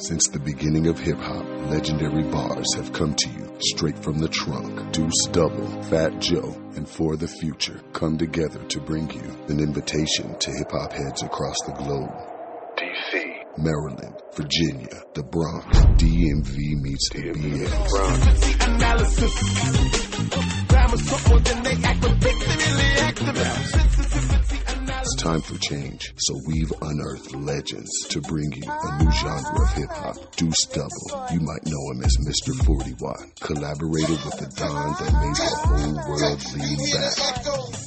Since the beginning of hip-hop, legendary bars have come to you straight from the trunk. Deuce Double, Fat Joe, and For the Future come together to bring you an invitation to hip-hop heads across the globe. D.C., Maryland, Virginia, the Bronx, DMV meets the BX. It's time for change, so we've unearthed legends to bring you a new genre of hip-hop. Deuce Double, you might know him as Mr. 40 Watt, collaborated with the Don that made the whole world lean back.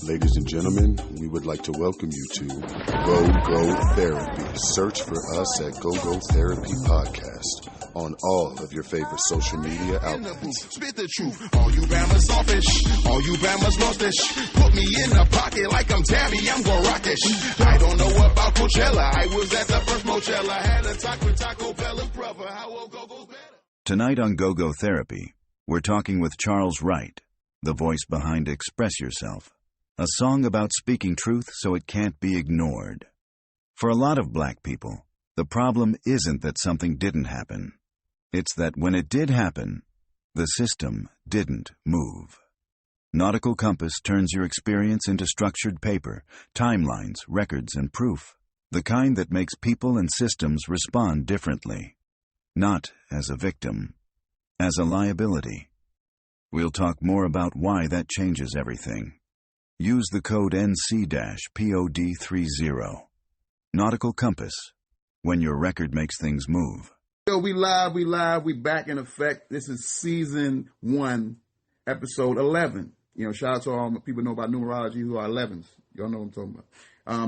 Ladies and gentlemen, we would like to welcome you to Go Therapy. Search for us at Go Therapy Podcast on all of your favorite social media outlets. Spit the truth. All you Bama's offish. All you Bama's lostish. Put me in the pocket like I'm Tabby. I'm gonna rock this. I don't know about Coachella. I was at the first Mochella. Had a talk with Taco Bella's brother. How will go better? Tonight on Go Therapy, we're talking with Charles Wright, the voice behind Express Yourself, a song about speaking truth so it can't be ignored. For a lot of black people, the problem isn't that something didn't happen. It's that when it did happen, the system didn't move. Nautical Compass turns your experience into structured paper, timelines, records, and proof. The kind that makes people and systems respond differently. Not as a victim, as a liability. We'll talk more about why that changes everything. Use the code NC-POD30. Nautical Compass, when your record makes things move. Yo, we live, we back in effect. This is season 1, episode 11. You know, shout out to all people know about numerology who are 11s. Y'all know what I'm talking about.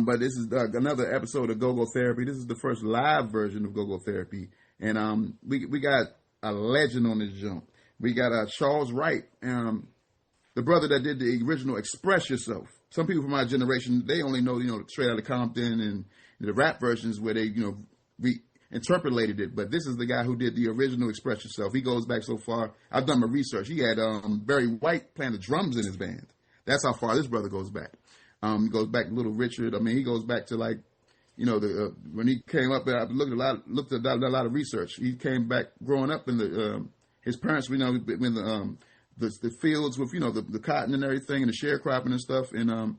But this is another episode of Go Therapy. This is the first live version of Go Therapy. And we got a legend on this jump. We got Charles Wright, the brother that did the original Express Yourself. Some people from my generation, they only know, Straight Outta Compton and the rap versions where they, interpolated it, but this is the guy who did the original Express Yourself. He goes back so far. I've done my research. He had Barry White playing the drums in his band. That's how far this brother goes back. He goes back to Little Richard. I mean, he goes back to when he came up. I looked at a lot of research. He came back growing up in the his parents. When the fields with the cotton and everything and the sharecropping and stuff. And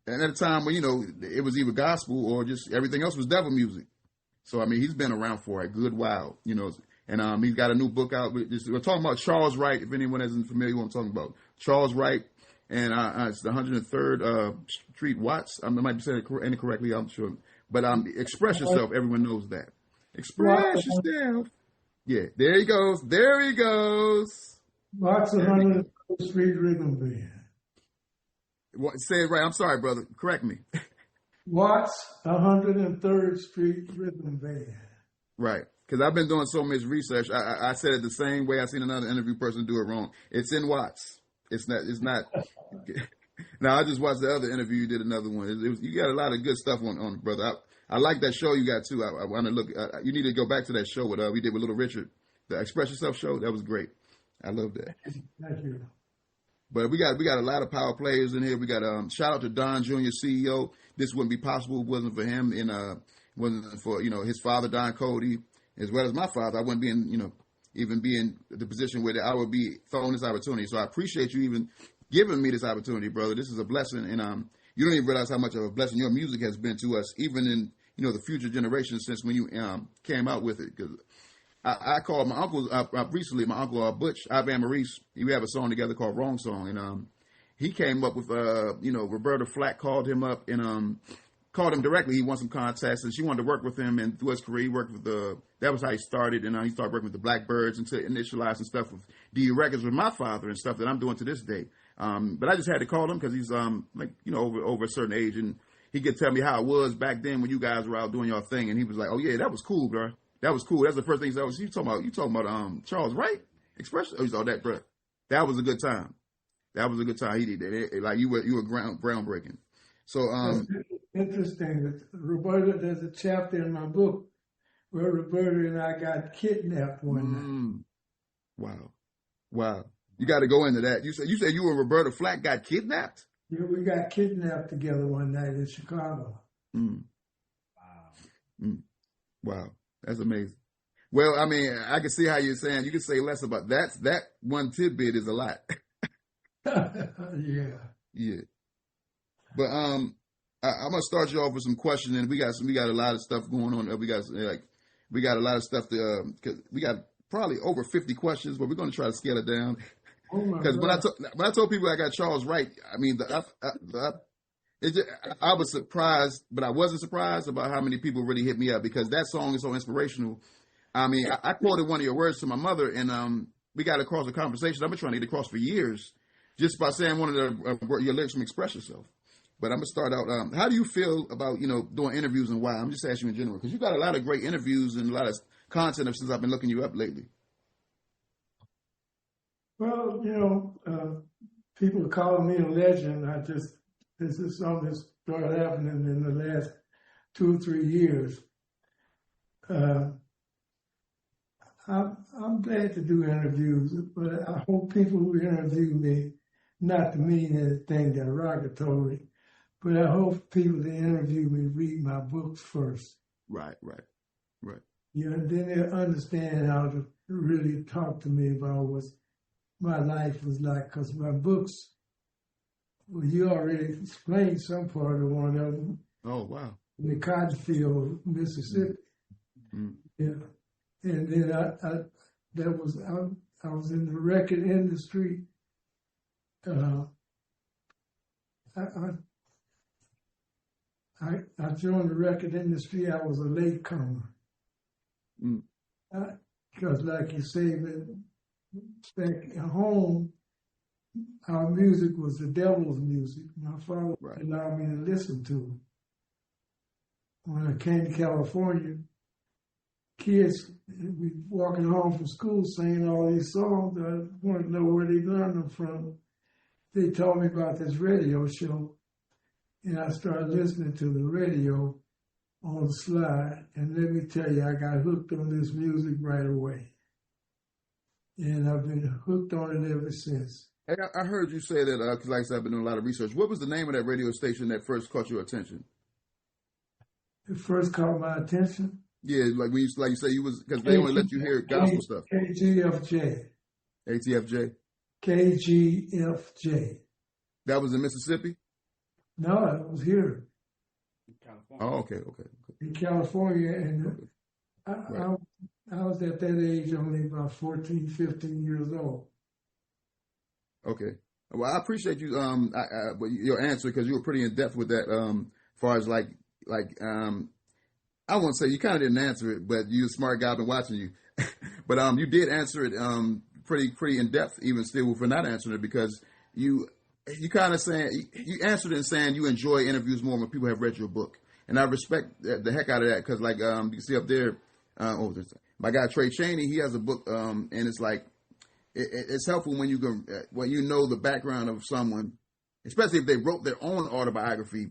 at a time when it was either gospel or just everything else was devil music. So, I mean, he's been around for a good while, and he's got a new book out. We're talking about Charles Wright, if anyone isn't familiar with what I'm talking about. Charles Wright, and it's the 103rd Street Watts. I might be saying it incorrectly, I'm sure. But Express Yourself, everyone knows that. Express yourself. Yeah, there he goes. Watts 103rd Street Rhythm Band. Say it right. I'm sorry, brother. Correct me. Watts 103rd Street Rhythm Band. Right. Because I've been doing so much research. I said it the same way I seen another interview person do it wrong. It's in Watts. It's not. Now, I just watched the other interview. You did another one. You got a lot of good stuff on it, brother. I like that show you got, too. I want to look. You need to go back to that show we did with Little Richard. The Express Yourself show. That was great. I love that. Thank you. But we got a lot of power players in here. We got shout out to Don Jr., CEO. This wouldn't be possible if it wasn't for him and wasn't for his father Don Cody as well as my father. I wouldn't be in even be in the position where I would be thrown this opportunity. So I appreciate you even giving me this opportunity, brother. This is a blessing, and you don't even realize how much of a blessing your music has been to us, even in the future generations since when you came out with it. Because I called my uncle recently. My uncle Butch Ivan Maurice. We have a song together called Wrong Song, and he came up with, Roberta Flack called him up and called him directly. He won some contests, and she wanted to work with him. And through his career, he worked with that was how he started. And he started working with the Blackbirds and to initialize some stuff with D Records with my father and stuff that I'm doing to this day. But I just had to call him because he's over a certain age, and he could tell me how it was back then when you guys were out doing your thing. And he was like, "Oh yeah, that was cool, bro. That was cool." That's the first thing he said. You talking about Charles Wright Express? Oh, he's all that, bro. That was a good time. That was a good time. He did that. Like you were groundbreaking. So interesting that Roberta. There's a chapter in my book where Roberta and I got kidnapped one night. Wow. You got to go into that. You said you and Roberta Flack got kidnapped. Yeah, we got kidnapped together one night in Chicago. Wow, that's amazing. Well, I mean, I can see how you're saying. You can say less about that. That one tidbit is a lot. Yeah. Yeah. But I'm gonna start you off with some questions, and we got a lot of stuff going on. We got a lot of stuff to cause we got probably over 50 questions, but we're gonna try to scale it down. Because when I told people I got Charles Wright, I mean, I was surprised, but I wasn't surprised about how many people really hit me up because that song is so inspirational. I mean, I quoted one of your words to my mother, and we got across the conversation. I've been trying to get across for years, just by saying one of your lyrics from Express Yourself. But I'm gonna start out. How do you feel about doing interviews and why? I'm just asking you in general because you got a lot of great interviews and a lot of content since I've been looking you up lately. Well, people call me a legend. This is something that started happening in the last 2 or 3 years. I'm glad to do interviews, but I hope people who interview me, not to mean anything derogatory, but I hope people that interview me read my books first. Right. And then they'll understand how to really talk to me about what my life was like, because my books, well, you already explained some part of one of them. Oh, wow. In the cotton field, Mississippi. Mm-hmm. Yeah. And then I was in the record industry. I joined the record industry. I was a latecomer. Because like you say, back at home, our music was the devil's music. My father allowed me to listen to it. When I came to California, kids be walking home from school singing all these songs. I wanted to know where they learned them from. They told me about this radio show, and I started listening to the radio on the slide. And let me tell you, I got hooked on this music right away. And I've been hooked on it ever since. Hey, I heard you say that, because like I said, I've been doing a lot of research. What was the name of that radio station that first caught your attention? It first caught my attention? Yeah, like you say, you was, because they only let you hear gospel stuff. KGFJ. ATFJ? KGFJ. That was in Mississippi? No, it was here. In California. Oh, okay. In California, and I was at that age only about 14, 15 years old. Okay. Well, I appreciate you your answer because you were pretty in depth with that. As far as I won't say you kind of didn't answer it, but you're a smart guy. I've been watching you, but you did answer it pretty in depth, even still for not answering it because you kind of saying you answered it and saying you enjoy interviews more when people have read your book, and I respect the heck out of that because you can see up there, my guy Trey Chaney, he has a book, and it's like. It's helpful when you know the background of someone, especially if they wrote their own autobiography,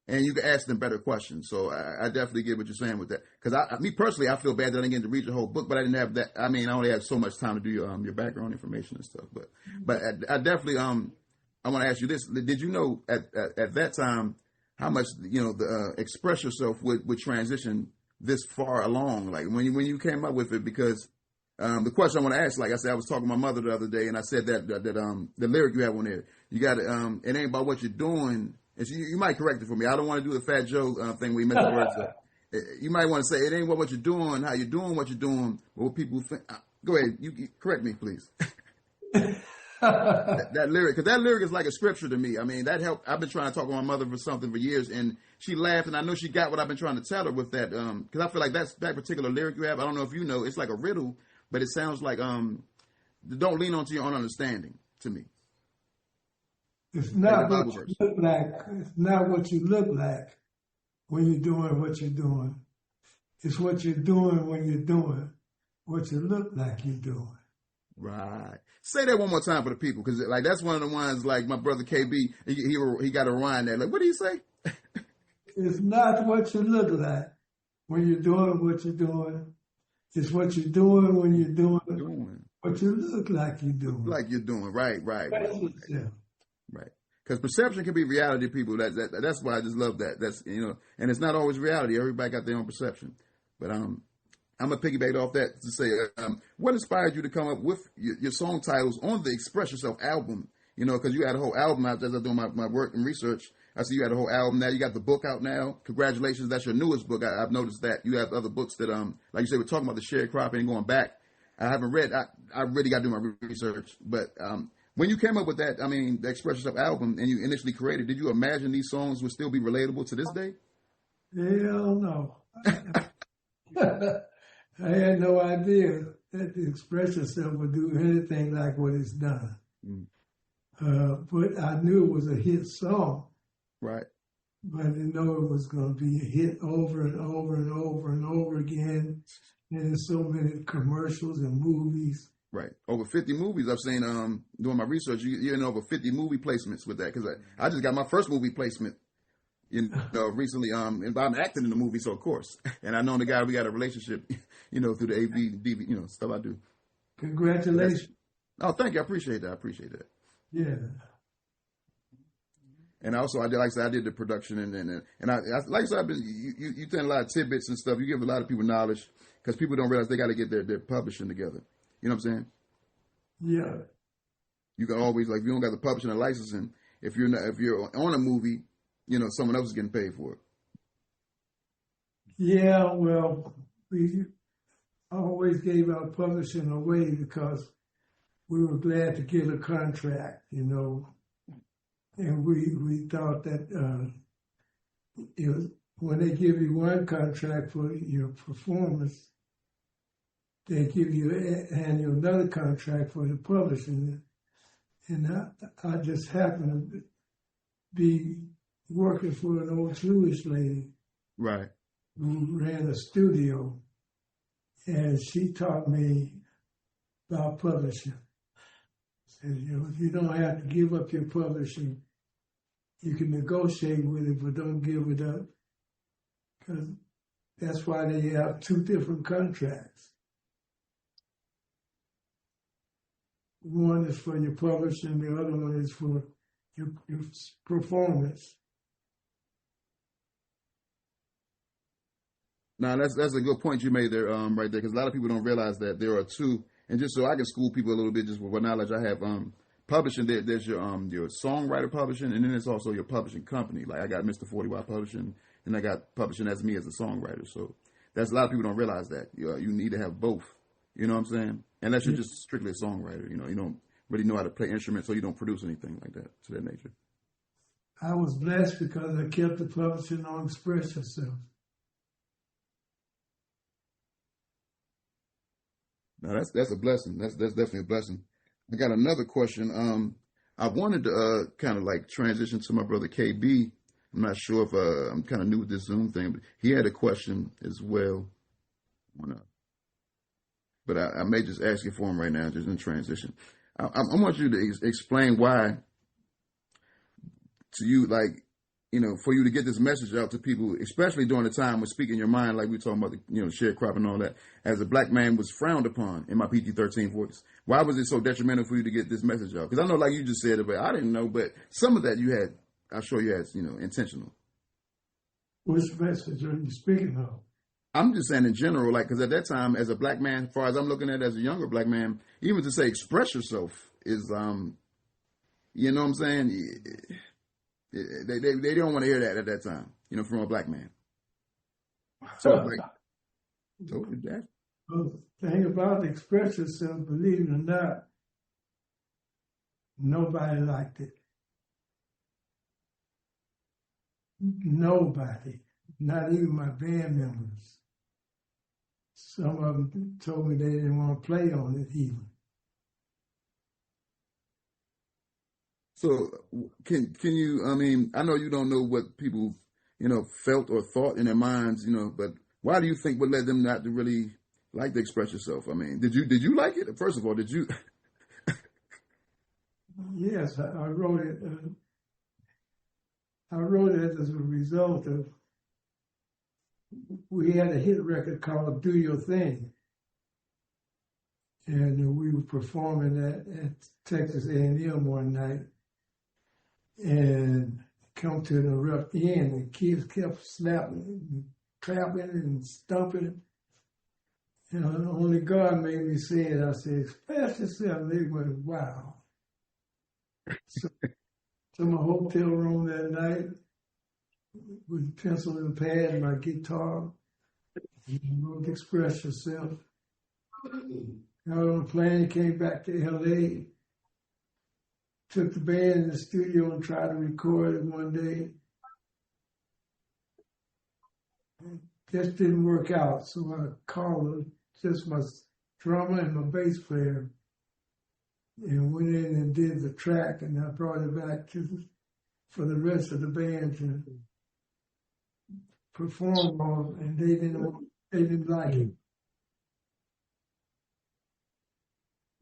and you can ask them better questions. So I definitely get what you're saying with that. Because me personally, I feel bad that I didn't get to read your whole book, but I didn't have that. I mean, I only had so much time to do your background information and stuff. But I definitely I want to ask you this: did you know at that time how much the Express Yourself would transition this far along? Like when you came up with it, because. The question I want to ask, like I said, I was talking to my mother the other day, and I said that the lyric you have on there, you got it ain't about what you're doing. And so you might correct it for me. I don't want to do the Fat Joe thing where you mess the words up. You might want to say it ain't about what you're doing, how you're doing what you're doing, but what people think. Go ahead, you correct me, please. that lyric, because that lyric is like a scripture to me. I mean, that helped. I've been trying to talk to my mother for something for years, and she laughed, and I know she got what I've been trying to tell her with that. Because I feel like that particular lyric you have, I don't know if you know, it's like a riddle. But it sounds like don't lean onto your own understanding to me. It's not what you look like. It's not what you look like when you're doing what you're doing. It's what you're doing when you're doing what you look like you're doing. Right. Say that one more time for the people, because like that's one of the ones like my brother KB. He got to rewind that. Like, what do you say? It's not what you look like when you're doing what you're doing. It's what you're doing when you're doing what you look like you're doing. Like you're doing, right. Because perception can be reality, people. That's why I just love that. That's and it's not always reality. Everybody got their own perception. But I'm going to piggyback off that to say, what inspired you to come up with your song titles on the Express Yourself album? You know, because you had a whole album out as I was doing my work and research. I see you had a whole album now. You got the book out now. Congratulations. That's your newest book. I've noticed that. You have other books that, like you said, we're talking about the sharecropping and going back. I haven't read. I really got to do my research. But when you came up with that, I mean, the Express Yourself album, and you initially created, did you imagine these songs would still be relatable to this day? Hell no. I had no idea that the Express Yourself would do anything like what it's done. But I knew it was a hit song. Right. But I didn't know it was going to be a hit over and over and over and over again. And there's so many commercials and movies. Right. Over 50 movies. I've seen, doing my research, you're in over 50 movie placements with that. Because I just got my first movie placement, recently. And I'm acting in the movie, so of course. And I know the guy, we got a relationship, through the AV, DV, stuff I do. Congratulations. Oh, thank you. I appreciate that. Yeah. And also, like I said, I did the production, and I like I said, you tell a lot of tidbits and stuff. You give a lot of people knowledge because people don't realize they got to get their publishing together. You know what I'm saying? Yeah. You can always, like, if you don't got the publishing and licensing, if you're on a movie, someone else is getting paid for it. Yeah, well, we always gave our publishing away because we were glad to get a contract, and we thought that when they give you one contract for your performance, they give you another contract for the publishing. And I just happened to be working for an old Jewish lady, right, who ran a studio, and she taught me about publishing. And, you don't have to give up your publishing. You can negotiate with it, but don't give it up. Because that's why they have two different contracts. One is for your publishing, the other one is for your performance. Now, that's a good point you made there, right there, because a lot of people don't realize that there are two. And just so I can school people a little bit, just with what knowledge I have, publishing, there's your songwriter publishing, and then there's also your publishing company. Like I got Mr. 40 Watt Publishing, and I got publishing as me as a songwriter. So that's a lot of people don't realize that. You need to have both. You know what I'm saying? Unless you're just strictly a songwriter. You don't really know how to play instruments, so you don't produce anything like that to that nature. I was blessed because I kept the publishing on Express Yourself. Now that's a blessing. That's definitely a blessing. I got another question. I wanted to kind of like transition to my brother KB. I'm not sure if I'm kind of new with this Zoom thing, but he had a question as well. But I may just ask it for him right now, just in transition. I want you to explain why to you, like, for you to get this message out to people, especially during the time when speaking your mind, like we were talking about, the sharecropping and all that, as a black man was frowned upon in my PG-13 voice. Why was it so detrimental for you to get this message out? Because I know, like you just said, but I didn't know, but some of that you had, I'm sure you had, intentional. Which message are you speaking of? I'm just saying in general, like, because at that time, as a black man, as far as I'm looking at it as a younger black man, even to say express yourself is, you know what I'm saying? They don't want to hear that at that time, from a black man. So, like, that. Well, the thing about express yourself, believe it or not, nobody liked it. Nobody, not even my band members. Some of them told me they didn't want to play on it even. So can you, I know you don't know what people, felt or thought in their minds, but why do you think what led them not to really like to express yourself? Did you like it? First of all, did you? Yes, I wrote it. I wrote it as a result of, we had a hit record called Do Your Thing. And we were performing that at Texas A&M one night. And come to the rough end, and kids kept slapping and clapping and stomping. You know, only God made me say it. I said, express yourself. And they went, wow. So, to my hotel room that night with pencil and pad and my guitar. Wrote Express Yourself. Got on the plane, came back to LA. Took the band in the studio and tried to record it one day. Just didn't work out, so I called just my drummer and my bass player and went in and did the track, and I brought it back for the rest of the band to perform on, and they didn't like it.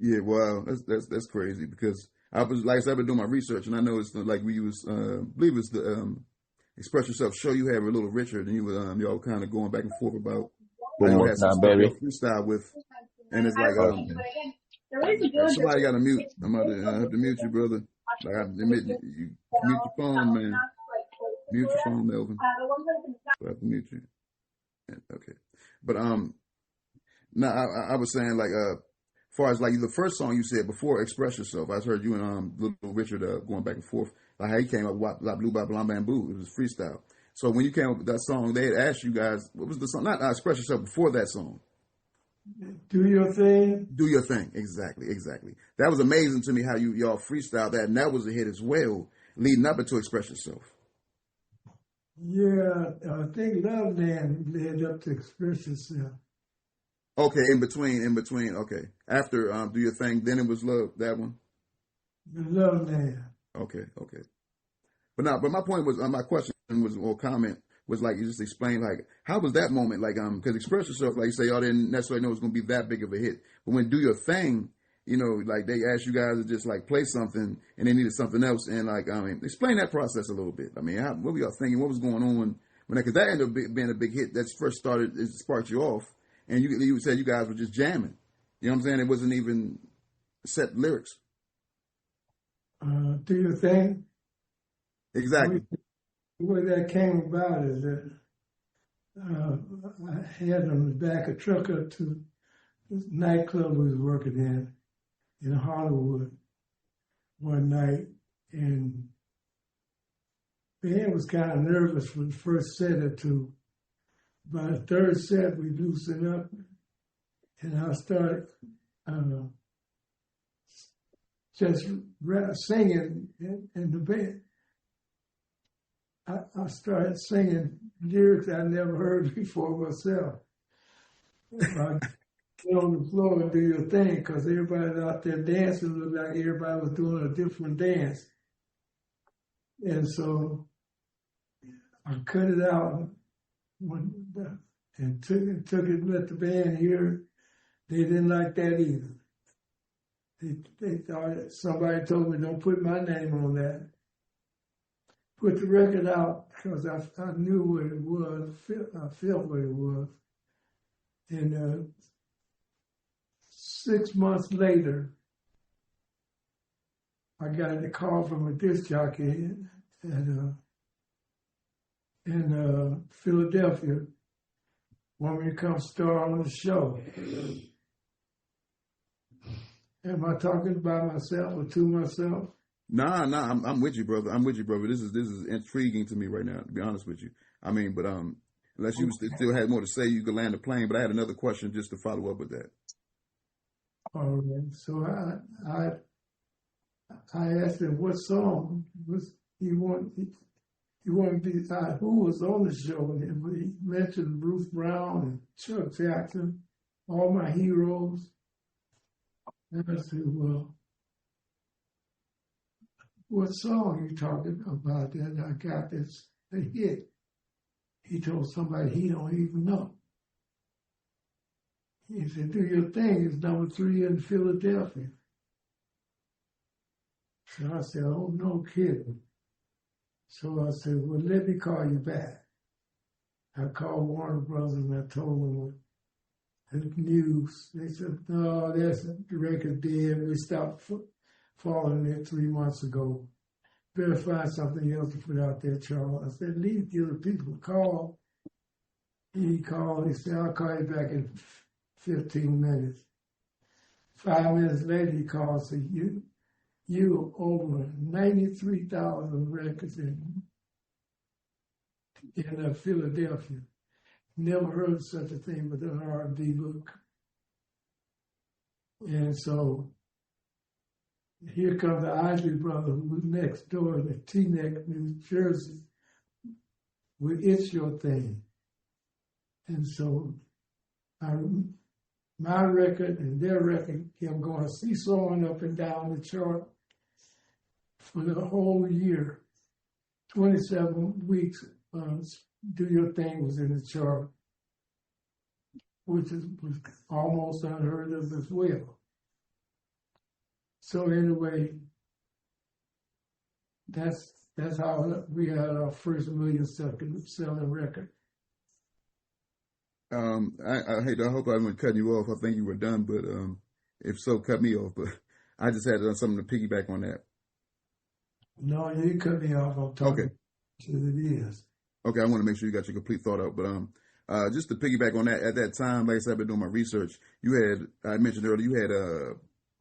Yeah, wow, that's crazy, because I was, like I said, I've been doing my research, and I know it's like we was, I believe it's the Express Yourself show you have with Little Richard, and you were y'all kind of going back and forth about you had some stuff you freestyle with, and it's like somebody got to mute. I'm about to have to mute you, brother. Like I admit, you mute your phone, man. Mute your phone, Melvin. So I have to mute you. Yeah, okay, but now I was saying, like as far as like the first song you said before Express Yourself, I heard you and Little Richard going back and forth. Like how he came up with La Blue Ba Blam Bamboo. It was freestyle. So when you came up with that song, they had asked you guys, what was the song? Not Express Yourself, before that song. Do Your Thing. Do Your Thing. Exactly. That was amazing to me how y'all freestyled that, and that was a hit as well, leading up into Express Yourself. Yeah, I think Love Land led up to Express Yourself. Okay, in between. Okay, after Do Your Thing, then it was Love, that one. The Love Land. Okay. But my point was, my question was, or comment was, like, you just explained, like, how was that moment? Like, because Express Yourself, like you say, y'all didn't necessarily know it was going to be that big of a hit. But when Do Your Thing, you know, like, they asked you guys to just, like, play something, and they needed something else. And, like, explain that process a little bit. I mean, what were y'all thinking? What was going on? Because that ended up being a big hit. That first started, it sparked you off. And you said you guys were just jamming. You know what I'm saying? It wasn't even set lyrics. Do Your Thing? Exactly. The way that came about is that I had on the back a truck up to this nightclub we was working in Hollywood one night, and the band was kind of nervous for the first set or two. By the third set, we loosened up, and I started just singing in the band. I started singing lyrics I never heard before myself. I get on the floor and do your thing, because everybody out there dancing looked like everybody was doing a different dance. And so I cut it out and took it, let the band hear it. They didn't like that either. They thought, somebody told me, don't put my name on that. Put the record out, because I knew what it was, I felt what it was. And 6 months later, I got a call from a disc jockey in Philadelphia, wanted me to come star on the show. Am I talking about myself or to myself? Nah, I'm with you, brother. This is intriguing to me right now, to be honest with you. I mean, but unless you still had more to say, you could land the plane. But I had another question just to follow up with that. All right. So I asked him what song was he wanted to be, who was on the show, and he mentioned Bruce Brown and Chuck Jackson, all my heroes. And I said, well, what song are you talking about? And I got this a hit. He told somebody he don't even know. He said, Do Your Thing is number 3 in Philadelphia. So I said, oh, no kidding. So I said, well, let me call you back. I called Warner Brothers and I told them the news. They said, no, that's the record dead. We stopped following it 3 months ago. Better find something else to put out there, Charles. I said, give the people a call. He called. He said, I'll call you back in 15 minutes. 5 minutes later, he calls and says, you over 93,000 records in Philadelphia. Never heard of such a thing with an R&B book. And so here comes the Isley brother who was next door in Teaneck, New Jersey, with It's Your Thing. And so my record and their record kept going seesawing up and down the chart for the whole year. 27 weeks, Do Your Thing was in the chart, which was almost unheard of as well. So anyway, that's how we had our first million-selling record. I hope I wasn't cutting you off. I think you were done, but if so, cut me off. But I just had something to piggyback on that. No, you didn't cut me off. I'm talking to it is. Okay, I want to make sure you got your complete thought out. But just to piggyback on that, at that time, like I said, I've been doing my research. I mentioned earlier, you had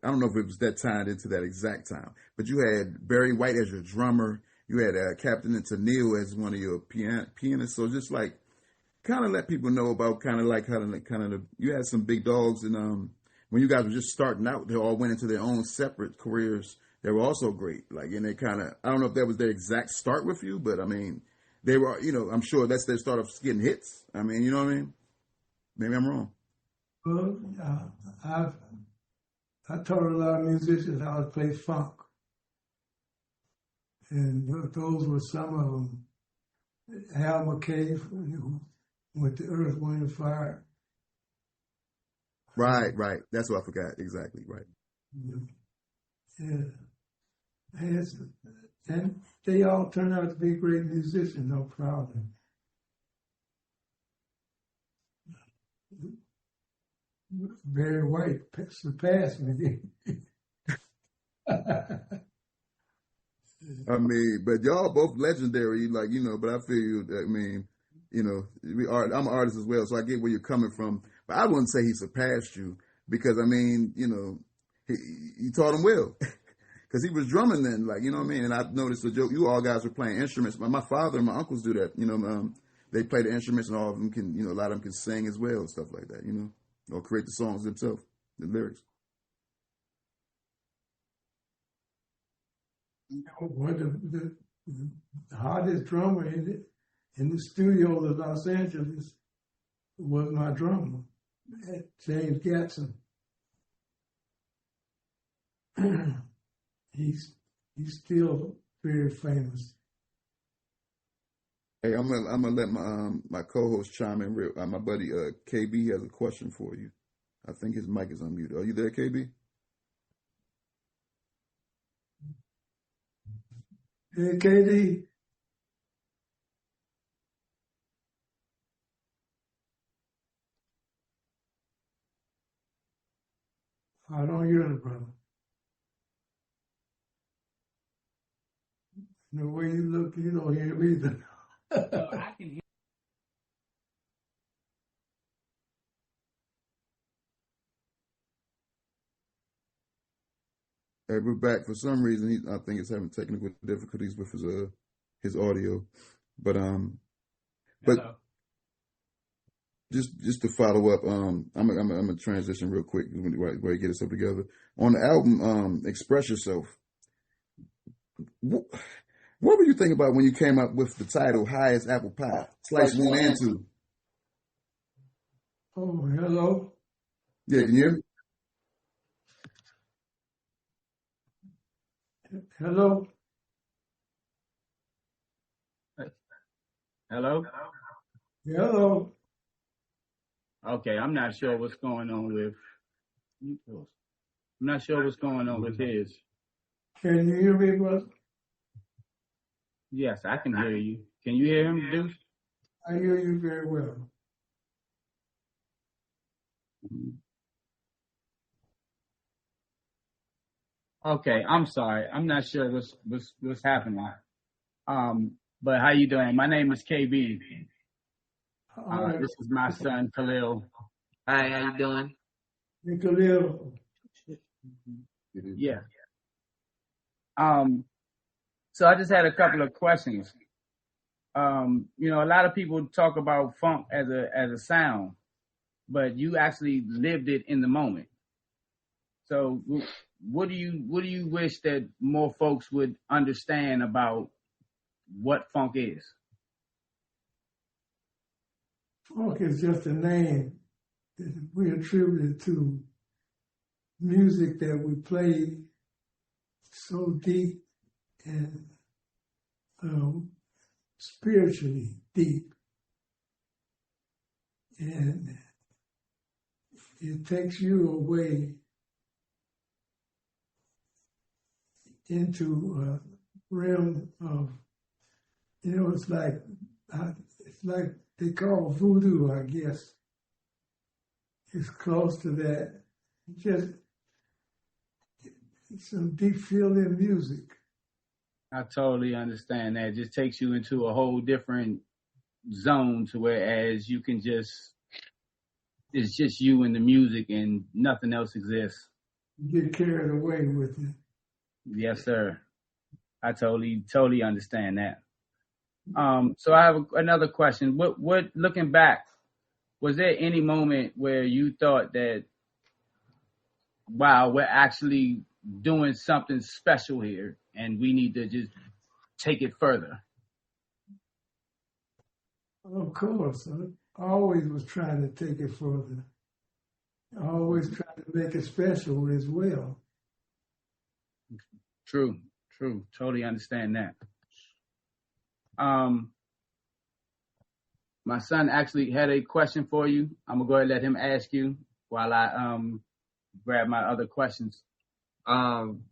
I don't know if it was that tied into that exact time, but you had Barry White as your drummer. You had Captain Tennille as one of your pianists. So just like kind of let people know about you had some big dogs, and when you guys were just starting out, they all went into their own separate careers. They were also great. Like, and they kind of, I don't know if that was their exact start with you, but I mean, they were, I'm sure that's their start of getting hits. I mean, you know what I mean? Maybe I'm wrong. Well, I taught a lot of musicians how to play funk. And those were some of them. Al McKay, with the Earth, Wind, and Fire. Right. That's what I forgot. Exactly, right. Yeah. And they all turned out to be great musicians, no problem. Barry White surpassed me. I mean, but y'all both legendary, like, but I feel you, I mean, I'm an artist as well, so I get where you're coming from. But I wouldn't say he surpassed you because, I mean, he taught him well. Because he was drumming then, like, you know what I mean? And I noticed you all guys were playing instruments. My father and my uncles do that, they play the instruments and all of them can, a lot of them can sing as well and stuff like that, or create the songs themselves, the lyrics. The hardest drummer in the studio of Los Angeles was my drummer, James Gatson. He's still very famous. Hey, I'm gonna let my co-host chime in. My buddy KB has a question for you. I think his mic is unmuted. Are you there, KB? Hey, KD. I don't hear the brother. The way you look, you don't hear me either. I can hear. Hey, we're back. For some reason, I think he's having technical difficulties with his audio. But just to follow up, I'm gonna transition real quick while you get us up together. On the album, Express Yourself. What were you thinking about when you came up with the title High as Apple Pie? Slice 1 and 2. Oh, hello. Yeah, can you hear me? Hello. Hello? Hello. Okay, I'm not sure what's going on with his. Can you hear me, brother? Yes, I can hear you. Can you hear him, Deuce? I hear you very well. Okay, I'm sorry. I'm not sure what's happening. But how you doing? My name is KB. This is my son Khalil. Hi, how you doing? Nicolio. Yeah. So I just had a couple of questions. You know, a lot of people talk about funk as a sound, but you actually lived it in the moment. So what do you wish that more folks would understand about what funk is? Funk is just a name that we attribute to music that we play so deep and spiritually deep. And it takes you away into a realm of, you know, it's like they call voodoo, I guess. It's close to that. Just some deep feeling music. I totally understand that. It just takes you into a whole different zone to whereas you can it's just you and the music and nothing else exists. You get carried away with it. Yes, sir. I totally understand that. So I have another question. What looking back, was there any moment where you thought that, wow, we're actually doing something special here and we need to just take it further? Of course. I always was trying to take it further. I always trying to make it special as well. True. Totally understand that. My son actually had a question for you. I'm gonna go ahead and let him ask you while I grab my other questions.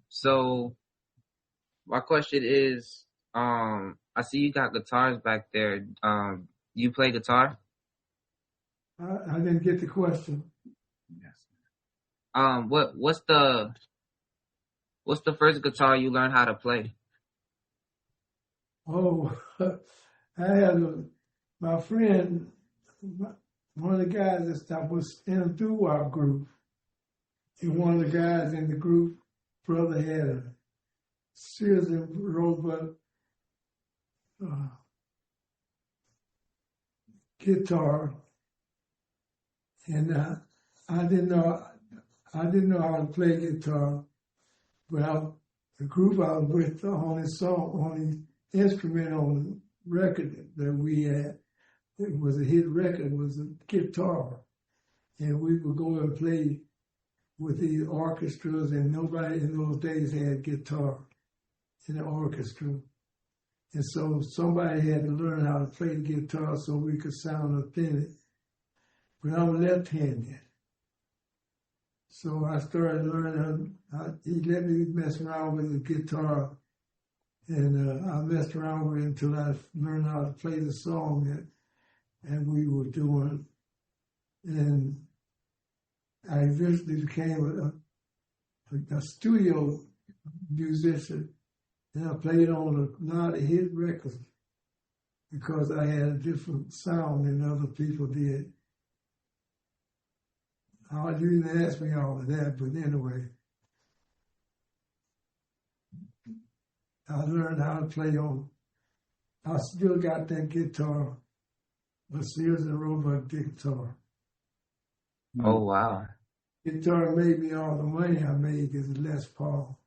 So my question is, I see you got guitars back there. You play guitar? I didn't get the question. Yes. What's the first guitar you learned how to play? Oh, I had my friend, one of the guys that was in a doo-wop group, and one of the guys in the group, brother, had a Sears and Roebuck guitar, and I didn't know how to play guitar, but the group I was with on his instrument on the record that we had, it was a hit record, was a guitar, and we would go and play with the orchestras, and nobody in those days had guitar in the orchestra. And so somebody had to learn how to play the guitar so we could sound authentic. But I'm left-handed. So I started learning, he let me mess around with the guitar, and I messed around with it until I learned how to play the song that we were doing. And I eventually became a studio musician, and I played on a lot of hit records because I had a different sound than other people did. You didn't ask me all of that, but anyway, I learned how to play on. I still got that guitar, a Sears and Roebuck guitar. Oh, wow. Guitar made me all the money I made is Les Paul.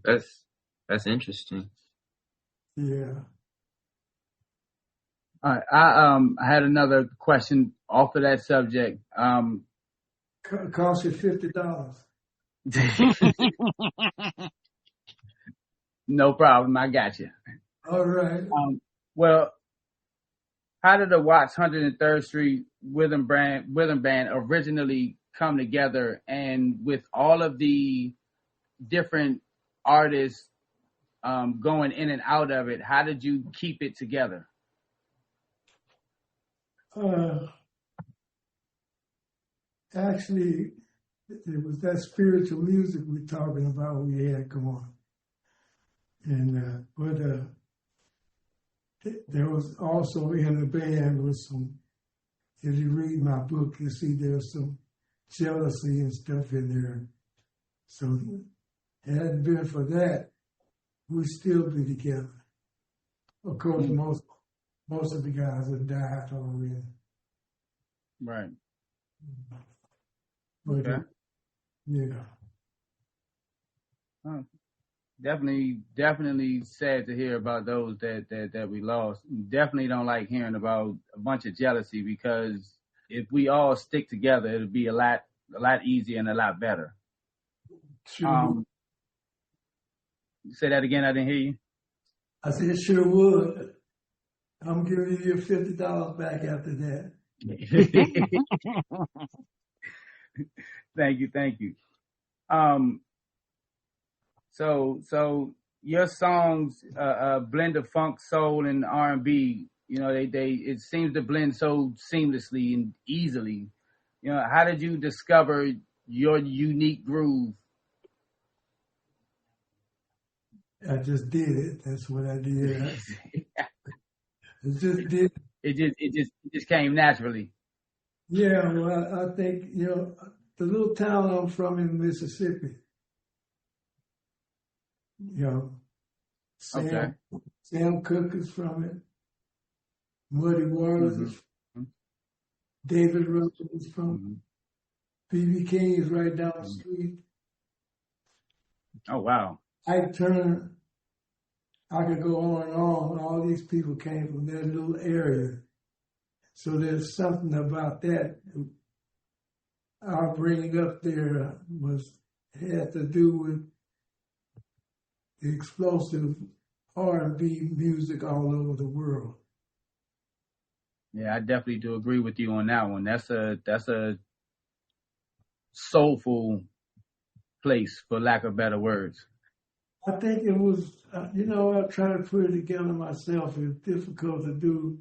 That's interesting. Yeah. All right. I had another question off of that subject. Cost you $50. No problem. I got you. All right. Well, how did the Watts 103rd Street Rhythm Band originally come together? And with all of the different artists going in and out of it, how did you keep it together? Actually, it was that spiritual music we're talking about we had going. And, but there was also in the band was some, if you read my book, you see there's some jealousy and stuff in there. So if it hadn't been for that, we'd still be together. Of course, most of the guys have died already. Right. But, Okay. Yeah. Huh. Definitely sad to hear about those that we lost. Definitely don't like hearing about a bunch of jealousy, because if we all stick together, it'll be a lot easier and a lot better. Sure. Say that again. I didn't hear you. I said, it sure would. I'm giving you your $50 back after that. Thank you. So your songs blend of funk, soul, and R&B. You know, they it seems to blend so seamlessly and easily. You know, how did you discover your unique groove? I just did it. That's what I did. It just did. It just came naturally. Yeah, well, I think, you know, the little town I'm from in Mississippi, you know, Sam Cooke is from it. Muddy Waters is from it. David Russell is from it. B.B. King is right down the street. Oh, wow. Ike Turner, I could go on and on. All these people came from that little area. So there's something about that. Our bringing up there had to do with the explosive R&B music all over the world. Yeah, I definitely do agree with you on that one. That's a soulful place, for lack of better words. I think it was, you know, I tried to put it together myself. It's difficult to do.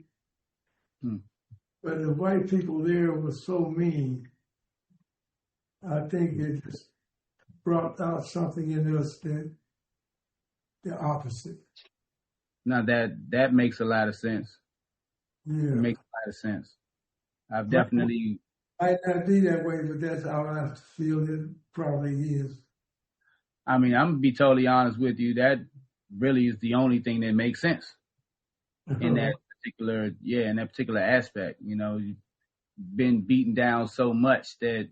But the white people there were so mean. I think it just brought out something in us that the opposite. Now that makes a lot of sense. Yeah. It makes a lot of sense. I've definitely... Might not be that way, but that's how I feel it probably is. I mean, I'm going to be totally honest with you. That really is the only thing that makes sense in that particular aspect. You know, you've been beaten down so much that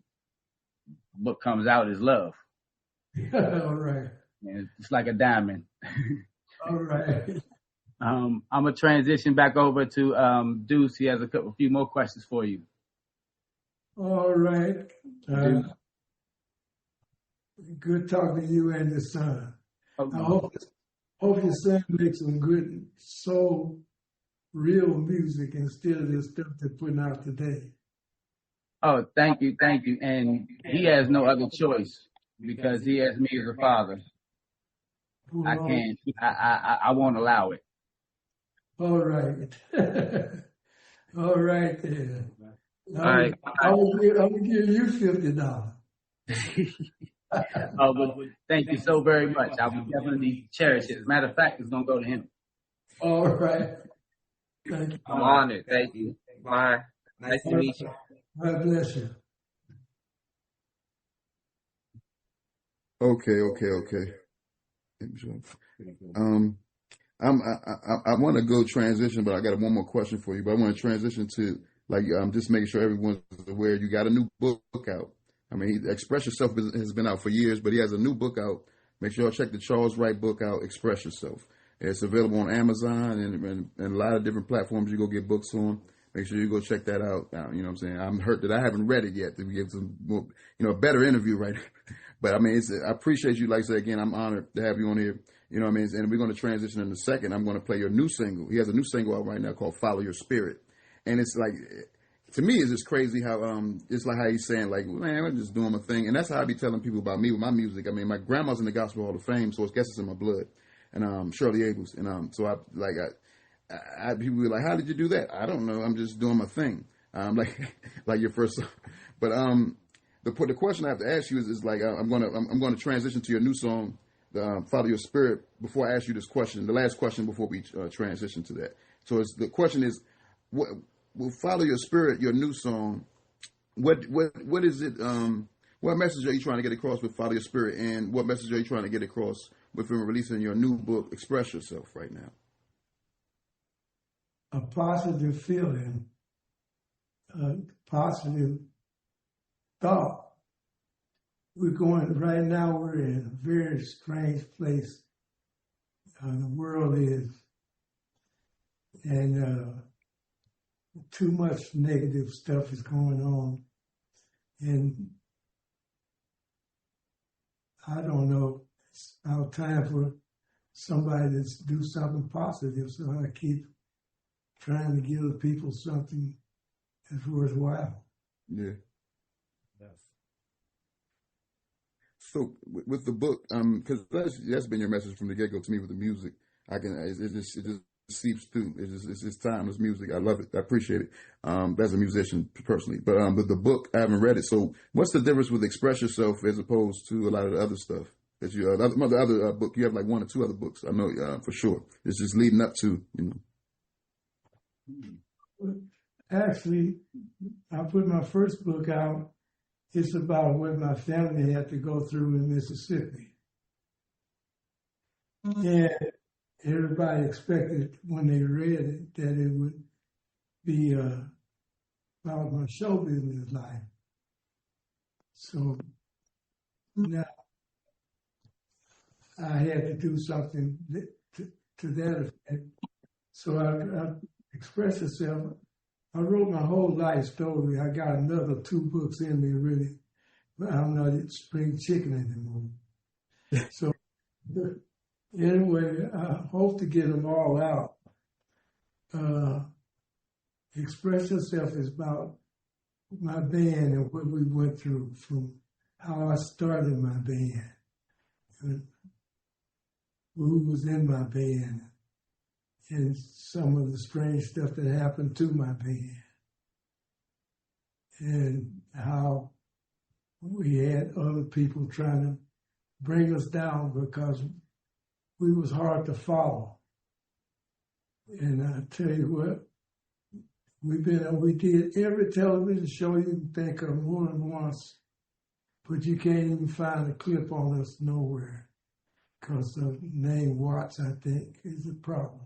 what comes out is love. All right. And it's like a diamond. All right. I'm going to transition back over to Deuce. He has a few more questions for you. All right. Good talking to you and your son. Okay. I hope your son makes some good soul, real music instead of this stuff they're putting out today. Oh, thank you. And he has no other choice because he has me as a father. Well, I can't. I won't allow it. All right. All right then. All right. I'm gonna give you $50. But thank you so very much. I will definitely cherish it. As a matter of fact, it's gonna go to him. All right. Thank you. I'm honored. Thank you. Bye. Nice to meet you. God bless you. Okay. I want to go transition, but I got one more question for you. But I want to transition to just making sure everyone's aware you got a new book out. I mean, Express Yourself has been out for years, but he has a new book out. Make sure y'all check the Charles Wright book out, Express Yourself. It's available on Amazon and a lot of different platforms you go get books on. Make sure you go check that out. You know what I'm saying? I'm hurt that I haven't read it yet to give some more, a better interview right now. But I mean, I appreciate you. Like I said, again, I'm honored to have you on here. You know what I mean? And we're going to transition in a second. I'm going to play your new single. He has a new single out right now called Follow Your Spirit. And it's like, to me, it's just crazy how, it's like how he's saying, like, man, I'm just doing my thing. And that's how I be telling people about me with my music. I mean, my grandma's in the Gospel Hall of Fame, so I guess it's in my blood. And Shirley Abels. And so people be like, how did you do that? I don't know. I'm just doing my thing. Like your first song. But the question I have to ask you is like, I'm going to transition to your new song, Follow Your Spirit. Before I ask you this question, the last question before we transition to that. So the question is, what will Follow Your Spirit, your new song? What is it? What message are you trying to get across with Follow Your Spirit, and what message are you trying to get across with releasing your new book, Express Yourself, right now? A positive feeling, a positive thought. Right now we're in a very strange place. The world is, and too much negative stuff is going on. And I don't know, it's about time for somebody to do something positive. So I keep trying to give the people something that's worthwhile. Yeah. So with the book, because that's been your message from the get-go to me with the music. It just seeps through. It's just timeless music. I love it. I appreciate it. As a musician personally, but the book, I haven't read it. So what's the difference with Express Yourself as opposed to a lot of the other stuff that you the other book? You have like one or two other books. I know for sure. It's just leading up to, Actually, I put my first book out. It's about what my family had to go through in Mississippi. And everybody expected when they read it that it would be about my show business life. So now I had to do something to that effect. So I Express Yourself. I wrote my whole life story. I got another 2 books in me, really, but I'm not spring chicken anymore. So anyway, I hope to get them all out. Express Yourself is about my band and what we went through, from how I started my band, and who was in my band, and some of the strange stuff that happened to my band, and how we had other people trying to bring us down because we was hard to follow. And I tell you what, we did every television show you can think of more than once, but you can't even find a clip on us nowhere because the name Watts, I think, is a problem.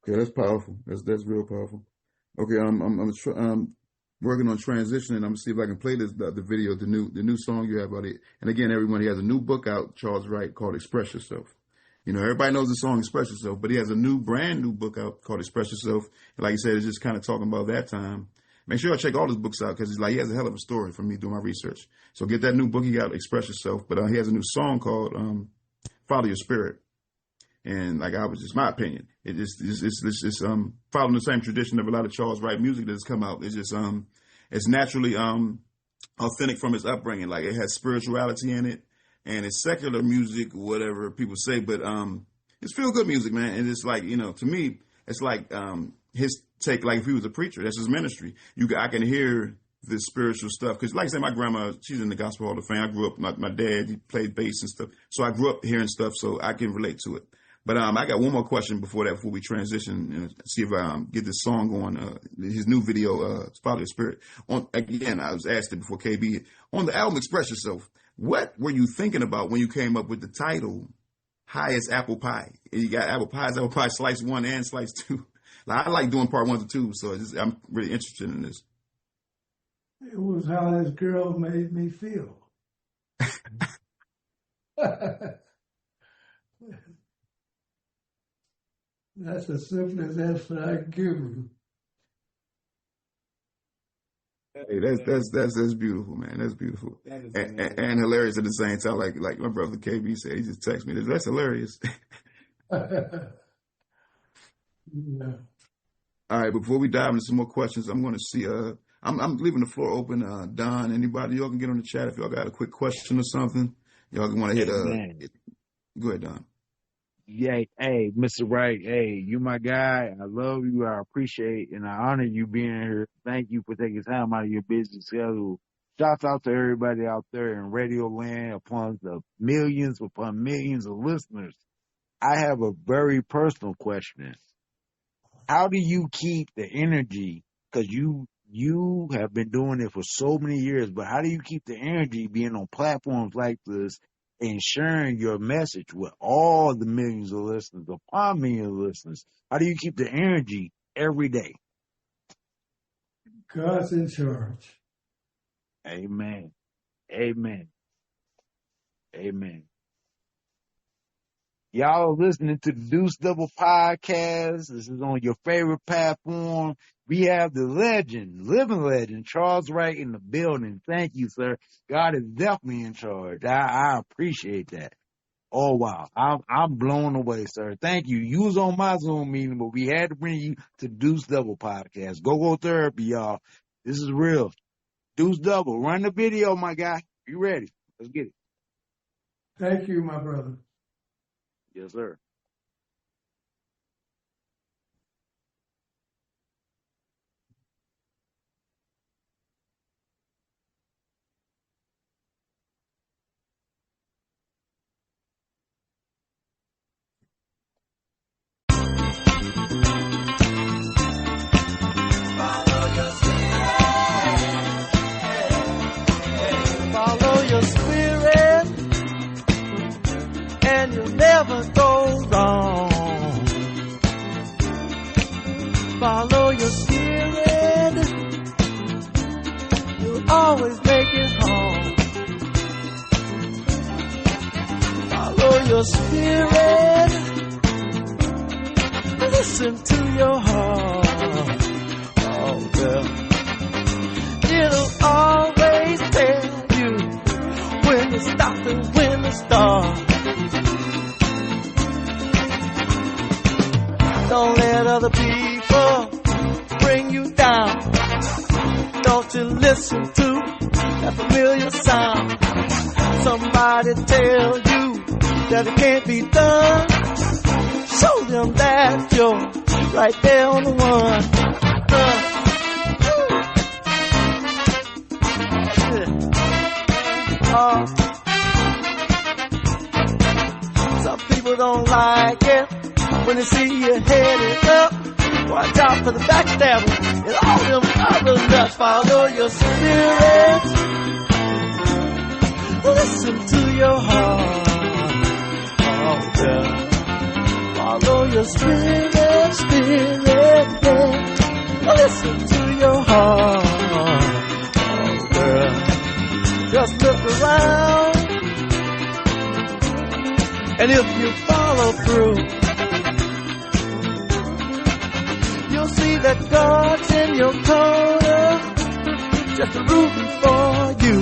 Okay, that's powerful. That's real powerful. Okay, I'm working on transitioning. I'm gonna see if I can play the video, the new song you have about it. And again, everyone, he has a new book out, Charles Wright, called Express Yourself. Everybody knows the song Express Yourself, but he has a brand new book out called Express Yourself. And like you said, it's just kind of talking about that time. Make sure I check all his books out because he has a hell of a story from me doing my research. So get that new book he got, Express Yourself. But he has a new song called Follow Your Spirit. And just my opinion, it's following the same tradition of a lot of Charles Wright music that has come out. It's just it's naturally authentic from his upbringing. Like, it has spirituality in it, and it's secular music, whatever people say, but it's feel good music, man. And it's like, to me, it's like his take. Like, if he was a preacher, that's his ministry. I can hear the spiritual stuff because, like I said, my grandma, she's in the Gospel Hall of Fame. I grew up. My dad, he played bass and stuff, so I grew up hearing stuff, so I can relate to it. But I got one more question before we transition and see if I get this song on his new video, Follow Your Spirit. Again, I was asked it before KB. On the album Express Yourself, what were you thinking about when you came up with the title, High as Apple Pie? You got apple pie slice 1 and slice 2. I like doing part 1 to 2, so I'm really interested in this. It was how this girl made me feel. That's the simplest answer I can give you. Hey, that's beautiful, man. That's beautiful, and hilarious at the same time. Like my brother KB said, he just texted me. That's hilarious. Yeah. All right, before we dive into some more questions, I'm going to see. I'm leaving the floor open. Don, anybody, y'all can get on the chat if y'all got a quick question or something. Y'all can want to hit. Go ahead, Don. Yeah, hey, Mr. Wright, hey, you my guy. I love you. I appreciate and I honor you being here. Thank you for taking time out of your busy schedule Shouts out to everybody out there in Radio Land upon the millions upon millions of listeners. I have a very personal question. How do you keep the energy? Because you have been doing it for so many years, but how do you keep the energy being on platforms like this and sharing your message with all the millions of listeners, upon millions of listeners? How do you keep the energy every day? God's in charge. Amen. Amen. Amen. Y'all are listening to the Deuce Double Podcast. This is on your favorite platform. We have the legend, living legend, Charles Wright in the building. Thank you, sir. God is definitely in charge. I appreciate that. Oh, wow. I'm blown away, sir. Thank you. You was on my Zoom meeting, but we had to bring you to Deuce Double Podcast. Go therapy, y'all. This is real. Deuce Double. Run the video, my guy. You ready? Let's get it. Thank you, my brother. Yes, sir. Follow your spirit, and you'll never go wrong. Follow your spirit, you'll always make it home. Follow your spirit, listen to your heart. Oh, girl, it'll always tell you when to stop and when to start. Don't let other people bring you down. Don't you listen to that familiar sound. Somebody tell you that it can't be done. Show them that you're right there on the one. Some people don't like it when they see you headed up. Watch out for the backstabbers and all them other nuts. Follow your spirit, listen to your heart. Oh, girl. Follow your spirit, yeah. Listen to your heart. Oh, girl. Just look around, and if you follow through, you'll see that God's in your corner, just rooting for you.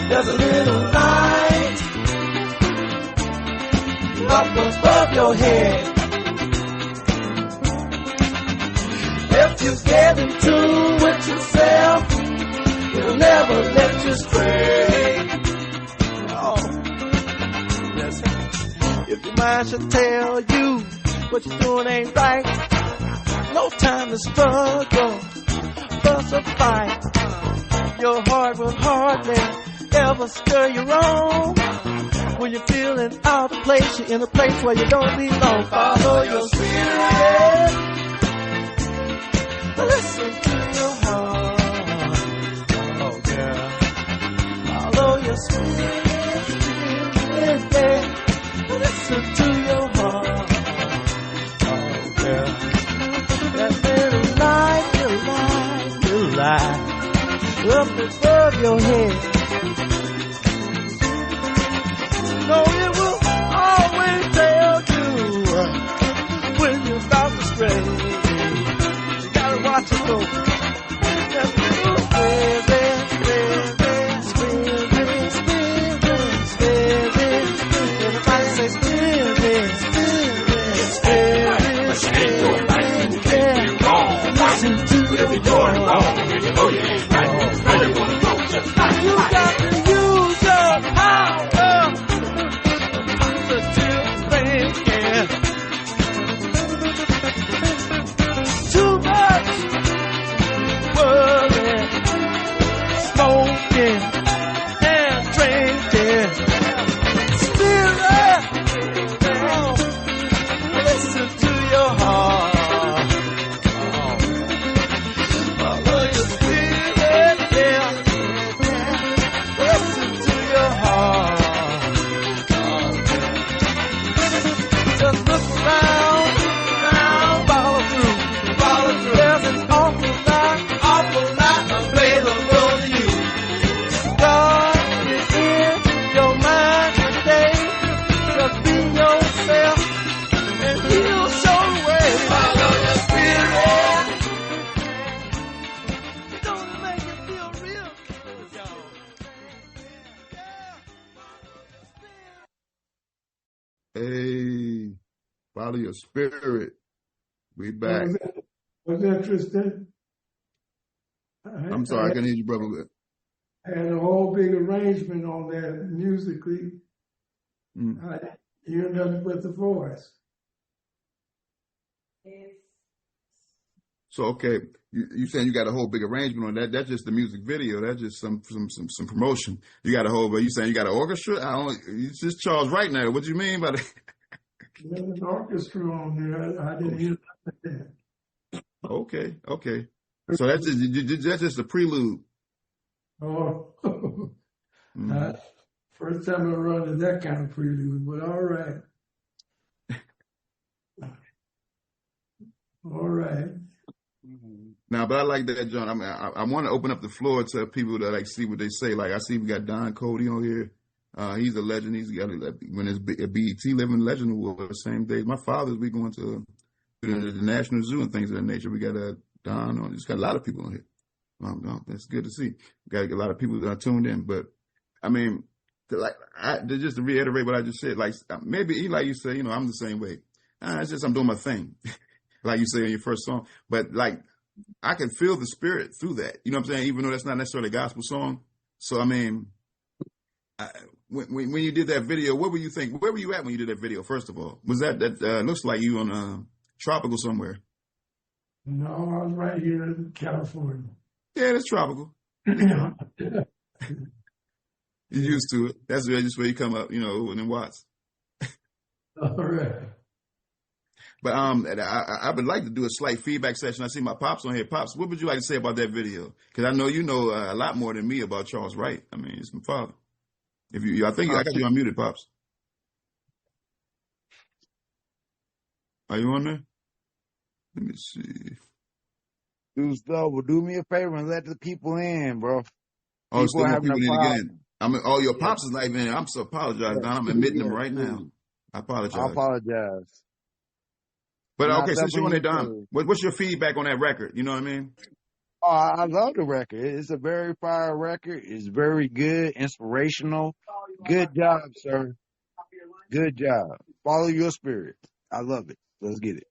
There's a little light up above your head. If you get in tune with yourself, it'll never let you stray. Oh, yes. If your mind should tell you what you're doing ain't right, no time to struggle, fuss or fight. Your heart will hardly ever stir you wrong. When you're feeling out of place, you're in a place where you don't belong. Follow your spirit, listen to your heart. Oh, girl. Follow your spirit, yeah. Listen to your heart. Oh, girl. That little light up above your head. No, it will always tell you when you're about to stray. You gotta watch it go. That little spirit. Everybody say spirit. Listen to your heart. You Follow your spirit. We back. Was interesting. I'm sorry, I couldn't hear you, brother. I had a whole big arrangement on that musically. I hear nothing but the voice. So okay, you saying you got a whole big arrangement on that? That's just the music video. That's just some promotion. You got a whole, but you saying you got an orchestra? It's just Charles Wright now. What do you mean by that? There's an orchestra on there. I didn't hear that. Okay. So that's just a prelude. Oh, first time I run to that kind of prelude, but all right. All right. Now, but I like that, John. I mean, I want to open up the floor to people that like see what they say. Like I see we got Don Cody on here. He's a legend. He's got when it's a BET Living Legend Award the same day. My father's we going to the National Zoo and things of that nature. We got Don on. Just got a lot of people on here. That's good to see. Got a lot of people that are tuned in. But I mean, just to reiterate what I just said, like maybe like you say, I'm the same way. It's just I'm doing my thing, like you say in your first song. But like I can feel the spirit through that. You know what I'm saying? Even though that's not necessarily a gospel song. So I mean, when you did that video, what were you thinking? Where were you at when you did that video? First of all, was that looks like you on tropical somewhere? No, I was right here in California. Yeah, that's tropical. You're used to it. That's just where you come up, in Watts. All right. But I would like to do a slight feedback session. I see my Pops on here. Pops, what would you like to say about that video? Because I know you know a lot more than me about Charles Wright. I mean, it's my father. I think I got you unmuted, Pops. Are you on there? Let me see. Do me a favor and let the people in, bro. Oh, still more people in again. Your Pops is not even in. I'm so apologize, Don. I'm admitting them right now. I apologize. But okay, since you're on there, Don, what's your feedback on that record? You know what I mean? Oh, I love the record. It's a very fire record. It's very good, inspirational. Good job, sir. Good job. Follow your spirit. I love it. Let's get it.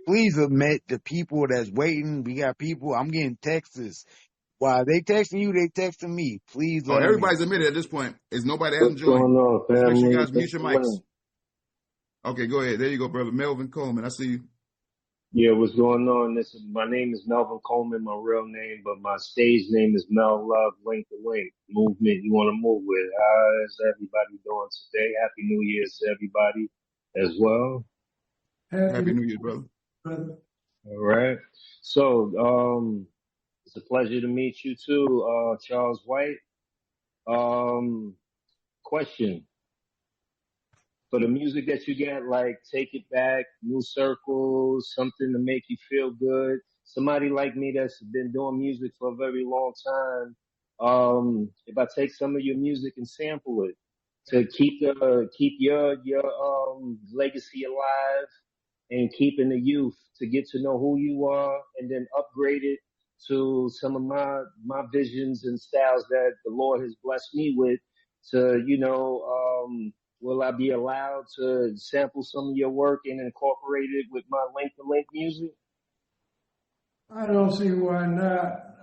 Please admit the people that's waiting. We got people. I'm getting texts. While they texting you, they texting me. Please let everybody's admitted at this point. Is nobody hasn't What's joined? going on, family? Make sure you guys mute your mics. Okay, go ahead. There you go, brother. Melvin Coleman. I see you. Yeah, what's going on? My name is Melvin Coleman, my real name, but my stage name is Mel Love, Link to Link. Movement you want to move with. How is everybody doing today? Happy New Year to everybody as well. Happy New Year, brother. All right. So, it's a pleasure to meet you too, Charles Wright. Question. For the music that you get, like Take It Back, New Circles, something to make you feel good. Somebody like me that's been doing music for a very long time. If I take some of your music and sample it to keep your legacy alive and keeping the youth to get to know who you are, and then upgrade it to some of my visions and styles that the Lord has blessed me with to, will I be allowed to sample some of your work and incorporate it with my Link to Link music? I don't see why not.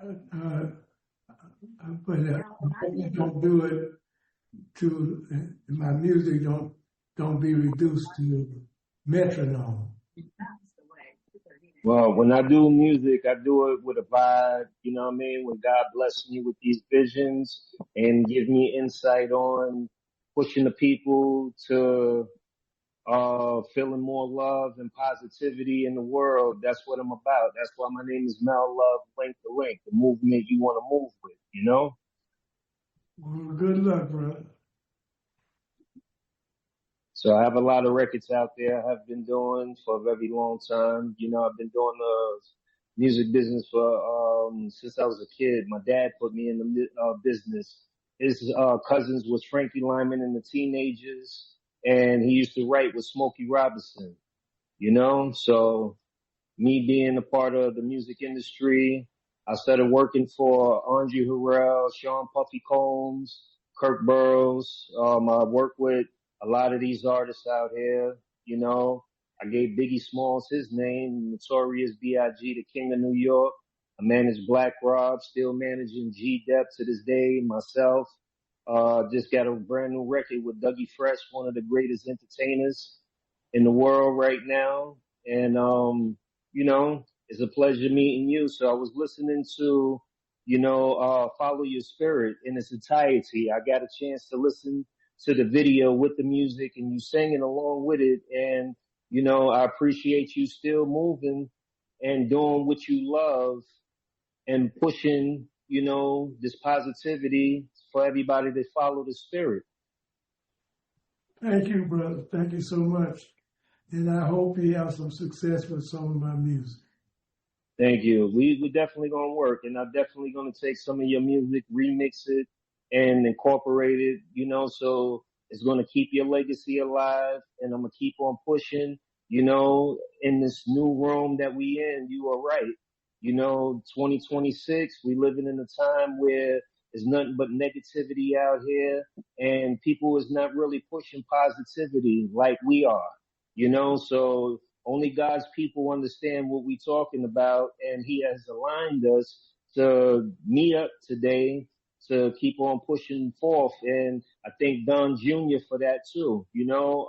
But I don't do it to my music. Don't be reduced to metronome. Well, when I do music, I do it with a vibe. You know what I mean? When God bless me with these visions and give me insight on pushing the people to feeling more love and positivity in the world. That's what I'm about. That's why my name is Mel Love, Link to Link, the movement you want to move with, Well, good luck, brother. So I have a lot of records out there I have been doing for a very long time. I've been doing the music business for since I was a kid. My dad put me in the business. His cousins was Frankie Lyman and the Teenagers, and he used to write with Smokey Robinson, So me being a part of the music industry, I started working for Andre Harrell, Sean Puffy Combs, Kirk Burroughs. I worked with a lot of these artists out here, you know, I gave Biggie Smalls his name, Notorious B.I.G., the King of New York. I managed Black Rob, still managing G-Dep to this day, myself. Just got a brand new record with Dougie Fresh, one of the greatest entertainers in the world right now. And, you know, it's a pleasure meeting you. So I was listening to, you know, Follow Your Spirit in its entirety. I got a chance to listen to the video with the music and you singing along with it. And, you know, I appreciate you still moving and doing what you love and pushing, you know, this positivity for everybody to follow the spirit. Thank you, brother. Thank you so much. And I hope you have some success with some of my music. Thank you. We're definitely going to work, and I'm definitely going to take some of your music, remix it, and incorporate it, you know, so it's going to keep your legacy alive, and I'm going to keep on pushing, you know, in this new room that we in. You are right. You know, 2026, we living in a time where there's nothing but negativity out here, and people is not really pushing positivity like we are, you know, so only God's people understand what we're talking about, and he has aligned us to meet up today to keep on pushing forth. And I thank Don Jr. for that too, you know,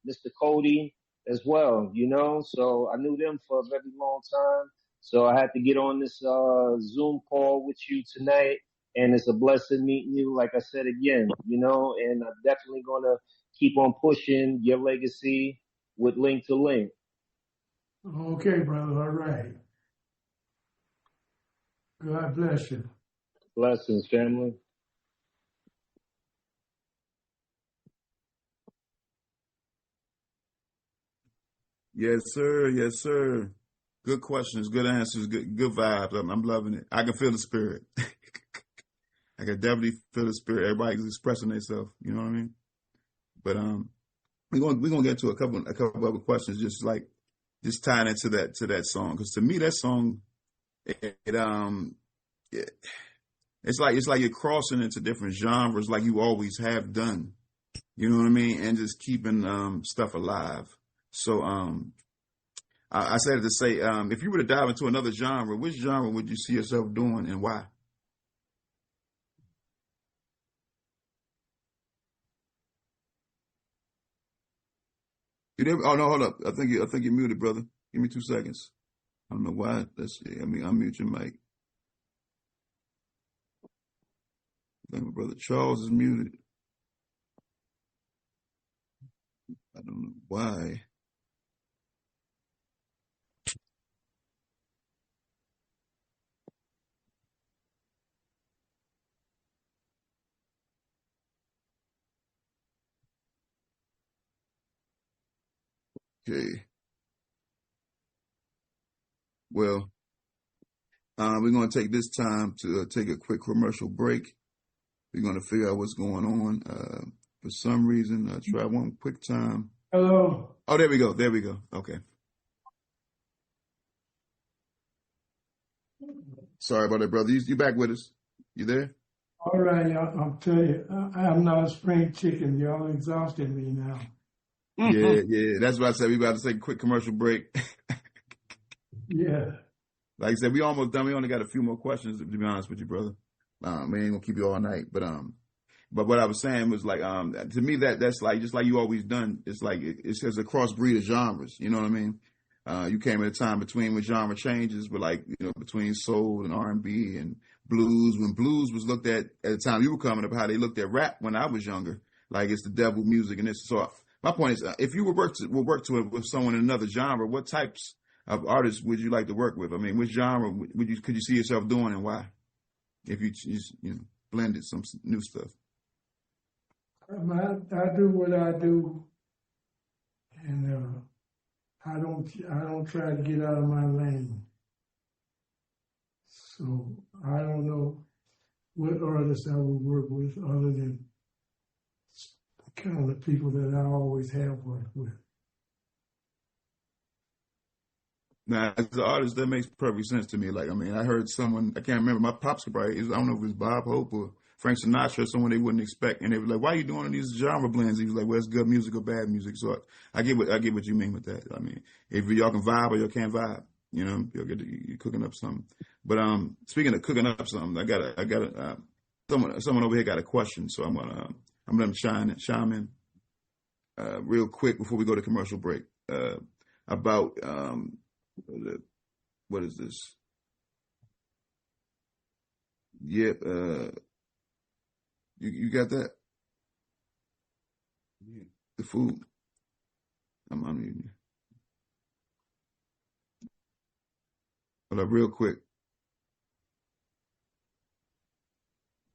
Mr. Cody as well, you know, so I knew them for a very long time. So I had to get on this Zoom call with you tonight, and it's a blessing meeting you, like I said again, you know, and I'm definitely going to keep on pushing your legacy with Link to Link. Okay, brother. All right. God bless you. Blessings, family. Yes, sir. Yes, sir. Good questions, good answers, good vibes. I'm loving it. I can feel the spirit. I can definitely feel the spirit. Everybody's expressing themselves. You know what I mean? But we're gonna get to a couple other questions, just tying into that song, because to me that song, it's like you're crossing into different genres, like you always have done. You know what I mean? And just keeping stuff alive. So I said to say, if you were to dive into another genre, which genre would you see yourself doing and why? You there? Oh no, hold up. I think you're muted, brother. Give me 2 seconds. I don't know why. Let's see. Unmute your mic. I think my brother Charles is muted. I don't know why. Okay. Well, we're going to take this time to take a quick commercial break. We're going to figure out what's going on. For some reason, try one quick time. Hello. Oh, there we go. There we go. Okay. Sorry about that, brother. You back with us? You there? All right. I'll tell you, I'm not a spring chicken. Y'all exhausted me now. Yeah. That's what I said. We about to take a quick commercial break. Yeah. Like I said, we almost done. We only got a few more questions, to be honest with you, brother. We ain't gonna keep you all night, but what I was saying was like, to me that's like just like you always done. It's like it's a crossbreed of genres. You know what I mean? You came at a time between when genre changes, but like, you know, between soul and R&B and blues. When blues was looked at the time you were coming up, how they looked at rap when I was younger, like it's the devil music and this. So my point is, if you would work with someone in another genre, what types of artists would you like to work with? I mean, which genre could you see yourself doing and why? If you just, you know, blended some new stuff. I do what I do, and I don't try to get out of my lane. So I don't know what artists I would work with other than kind of the people that I always have worked with. Now, as an artist, that makes perfect sense to me. Like, I mean, I heard someone, I can't remember, my pops could probably, I don't know if it was Bob Hope or Frank Sinatra, someone they wouldn't expect, and they were like, "Why are you doing these genre blends?" He was like, "Well, it's good music or bad music." So I get what you mean with that. I mean, if y'all can vibe or y'all can't vibe, you know, you're cooking up something. But speaking of cooking up something, I got someone over here got a question, so I'm gonna let them chime in real quick before we go to commercial break about what is this? Yep. You got that? Yeah. The food. I'm unmuting you. Hold up, real quick.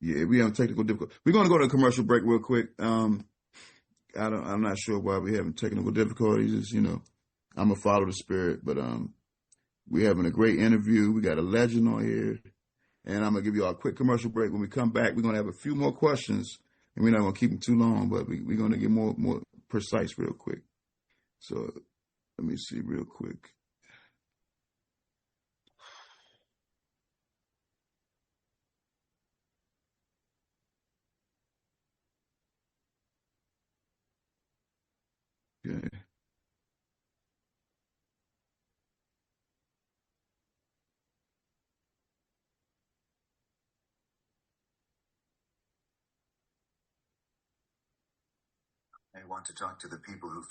Yeah, we have technical difficulty. We're going to go to a commercial break real quick. I'm not sure why we're having technical difficulties. It's, you know, I'm gonna follow the spirit, but we're having a great interview. We got a legend on here. And I'm going to give you all a quick commercial break. When we come back, we're going to have a few more questions. And we're not going to keep them too long, but we're going to get more precise real quick. So let me see real quick. Okay. I want to talk to the people who...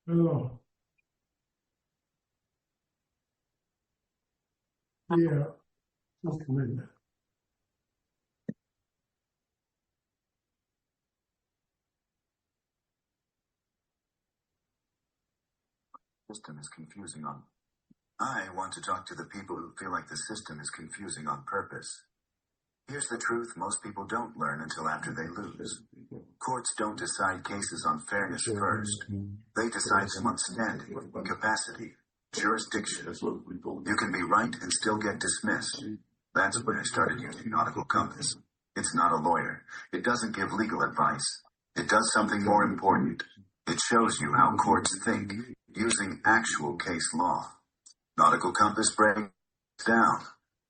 Oh. Yeah. Okay. System is confusing on... I want to talk to the people who feel like the system is confusing on purpose. Here's the truth most people don't learn until after they lose. Courts don't decide cases on fairness first. They decide them on standing, capacity, jurisdiction. You can be right and still get dismissed. That's when I started using Nautical Compass. It's not a lawyer. It doesn't give legal advice. It does something more important. It shows you how courts think, using actual case law. Nautical Compass breaks down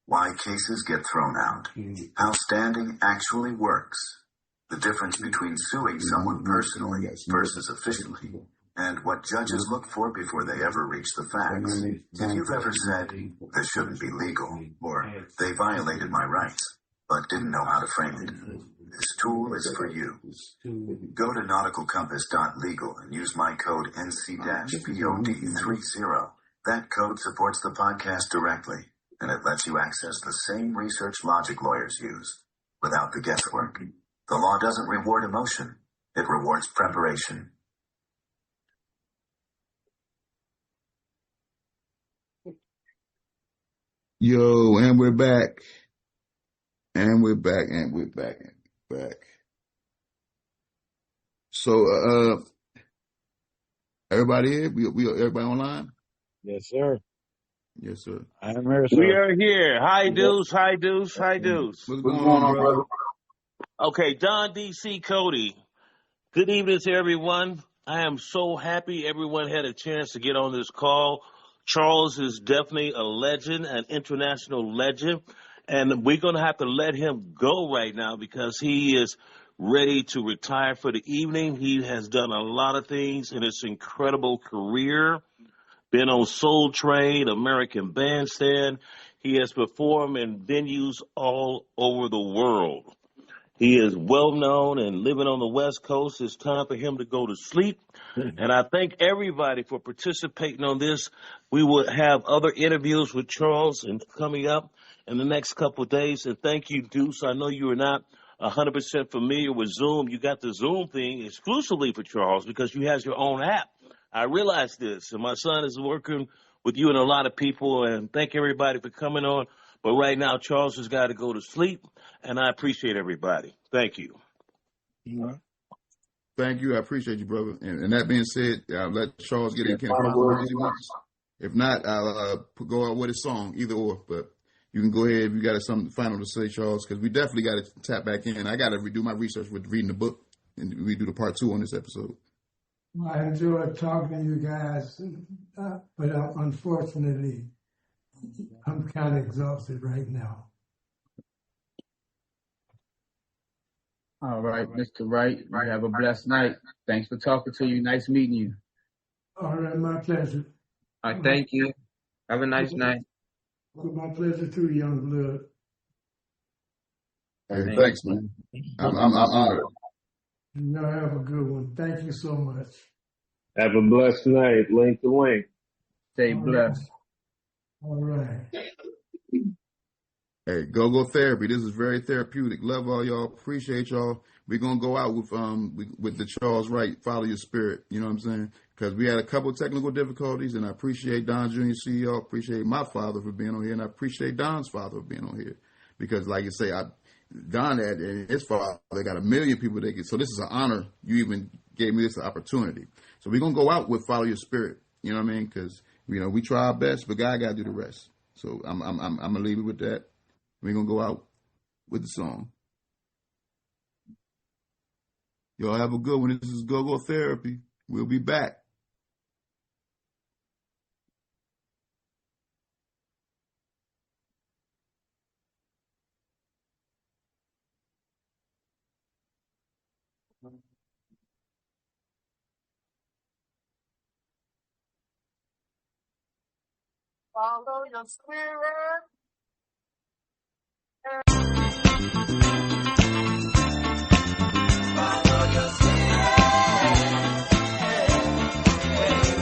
why cases get thrown out, how standing actually works, the difference between suing someone personally versus officially, and what judges look for before they ever reach the facts. If you've ever said, "This shouldn't be legal," or "They violated my rights," but didn't know how to frame it, this tool is for you. Go to nauticalcompass.legal and use my code NC-POD30. That code supports the podcast directly, and it lets you access the same research logic lawyers use, without the guesswork. The law doesn't reward emotion, it rewards preparation. Yo, and we're back. So, everybody here? We everybody online? Yes, sir. Yes, sir. I am here, sir. We are here. Hi, Deuce. Hi, Deuce. Hi, Deuce. What's going on, brother? Okay, Don DC Cody. Good evening to everyone. I am so happy everyone had a chance to get on this call. Charles is definitely a legend, an international legend, and we're going to have to let him go right now because he is ready to retire for the evening. He has done a lot of things in his incredible career. Been on Soul Train, American Bandstand. He has performed in venues all over the world. He is well known and living on the West Coast. It's time for him to go to sleep. And I thank everybody for participating on this. We will have other interviews with Charles and coming up in the next couple of days. And thank you, Deuce. I know you are not 100% familiar with Zoom. You got the Zoom thing exclusively for Charles because you have your own app. I realize this, and my son is working with you and a lot of people, and thank everybody for coming on. But right now, Charles has got to go to sleep, and I appreciate everybody. Thank you. Thank you. I appreciate you, brother. And that being said, I'll let Charles get in final words he wants. If not, I'll go out with his song, either or. But you can go ahead if you got something final to say, Charles, because we definitely got to tap back in. I got to redo my research with reading the book. and we do the part 2 on this episode. Well, I enjoyed talking to you guys, but unfortunately, I'm kind of exhausted right now. All right, Mr. Wright, you have a blessed night. Thanks for talking to you. Nice meeting you. All right, my pleasure. All right, thank you. Have a nice night. My pleasure too, young blood. Hey, thanks, man. I'm honored. Y'all have a good one. Thank you so much. Have a blessed night. Link to link. Stay blessed. All right. Hey, go therapy. This is very therapeutic. Love all y'all. Appreciate y'all. We're gonna go out with the Charles Wright, Follow Your Spirit. You know what I'm saying? Because we had a couple of technical difficulties, and I appreciate Don Jr. CEO. Appreciate my father for being on here, and I appreciate Don's father for being on here. Because, like you say, Don and his father, they got 1 million people they get. So this is an honor. You even gave me this opportunity. So we're gonna go out with Follow Your Spirit. You know what I mean? Because we try our best, but God got to do the rest. So I'm gonna leave it with that. We're going to go out with the song. Y'all have a good one. This is Go Therapy. We'll be back. Follow your spirit.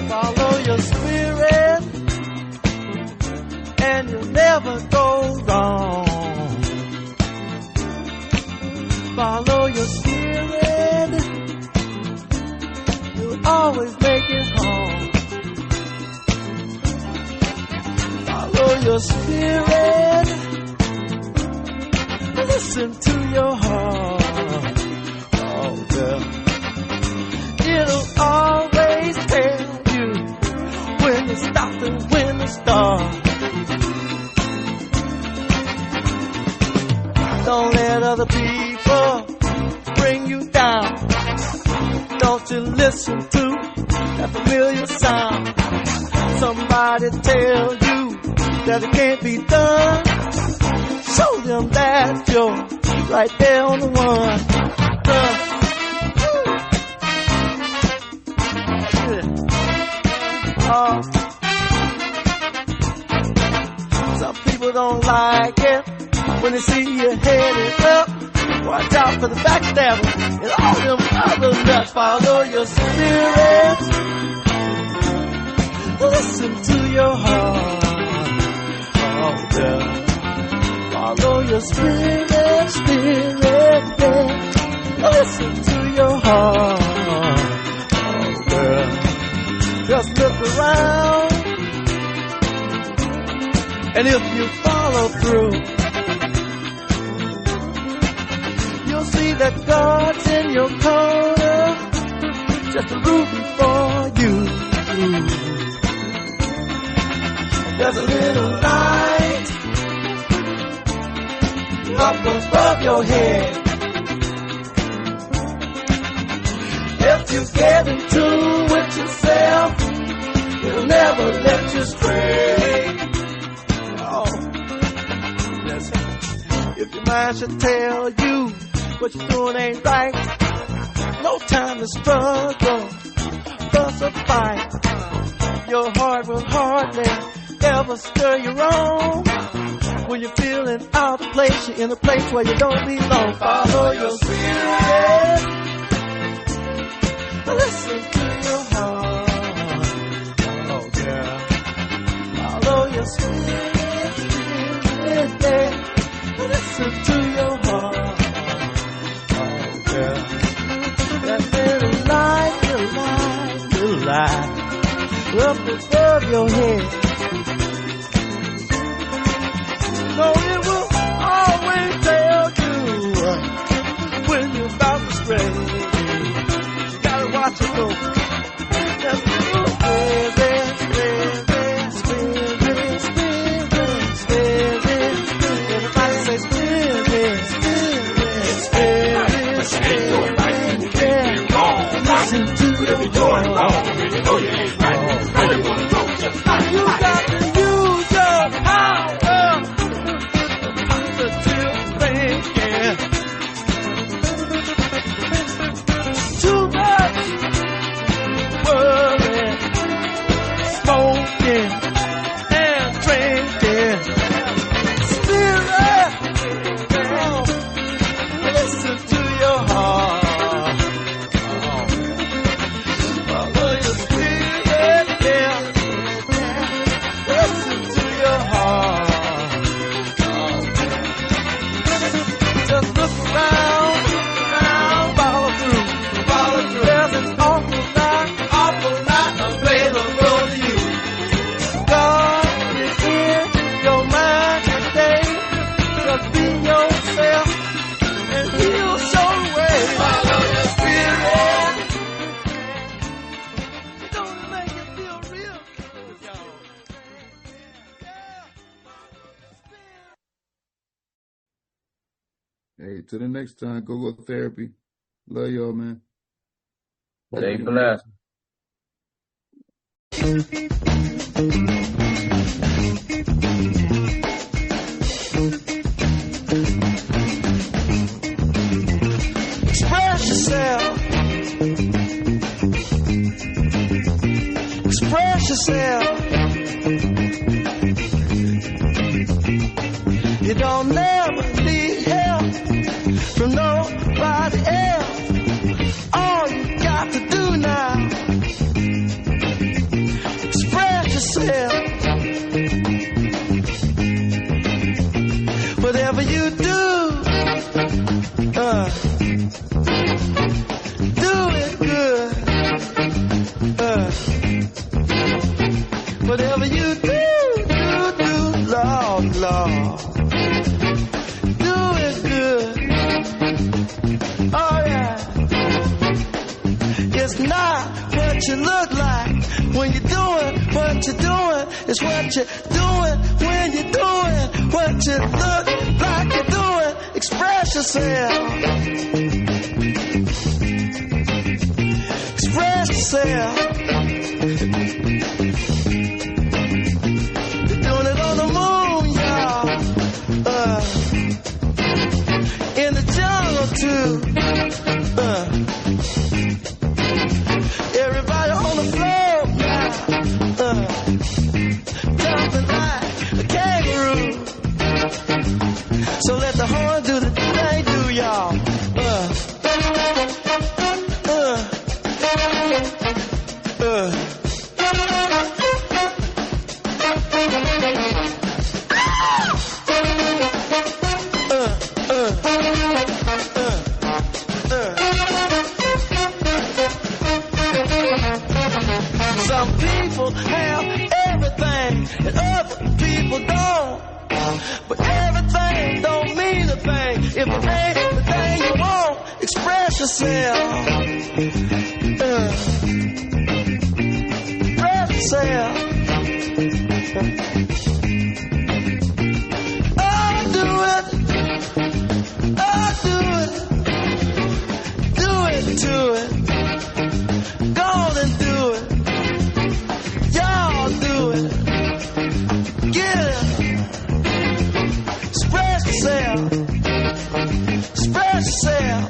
Follow your spirit, and you'll never go wrong. Follow your spirit, you'll always make it home. Follow your spirit, listen to your heart. Oh, girl. It'll always tell you when to stop and when to start. Don't let other people bring you down. Don't you listen to that familiar sound. Somebody tell you that it can't be done. Show them that you're right there on the one. Some people don't like it when they see you headed up. Watch out for the backstabbers and all them other nuts. Follow your spirit, listen to your heart. Oh, yeah. Follow your spirit, yeah. Listen to your heart. Oh, girl. Just look around, and if you follow through, you'll see that God's in your corner, just rooting for you. There's a little light up above your head. If you get in tune with yourself, it'll never let you stray. Oh, yes. If your mind should tell you what you're doing ain't right, no time to struggle, fuss or fight. Your heart will hardly ever stir you wrong. When you're feeling out of place, you're in a place where you don't belong. Follow your spirit, listen to your heart. Oh, girl. Follow your spirit, listen to your heart. Oh, girl. That little light up above your head. No, it will always tell you when you're about to stray. You gotta watch it go. Just everybody say spirit. Hey, till the next time, go therapy. Love y'all, man. Stay blessed. Express yourself. Express yourself. You don't never need help from nobody else. All you got to do now, express yourself. Whatever you do, do it good. Whatever you do, Lord, Lord. Do it good. Oh yeah. It's not what you look like when you're doing what you're doing. It's what you're doing when you're doing what you look like you're doing. Express yourself. Express yourself. You're doing it on the moon, y'all. In the jungle too. Everybody on the floor now. Jumping like a kangaroo. So let the horn do the thing they do, y'all. Some people have everything and other people don't. But everything don't mean a thing if it ain't the thing you want. Express yourself. Express yourself. Oh, do it. Oh, do it. Do it to it. Go on and do it. Y'all do it. Get it. Express yourself. Express yourself.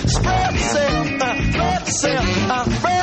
Spread yourself,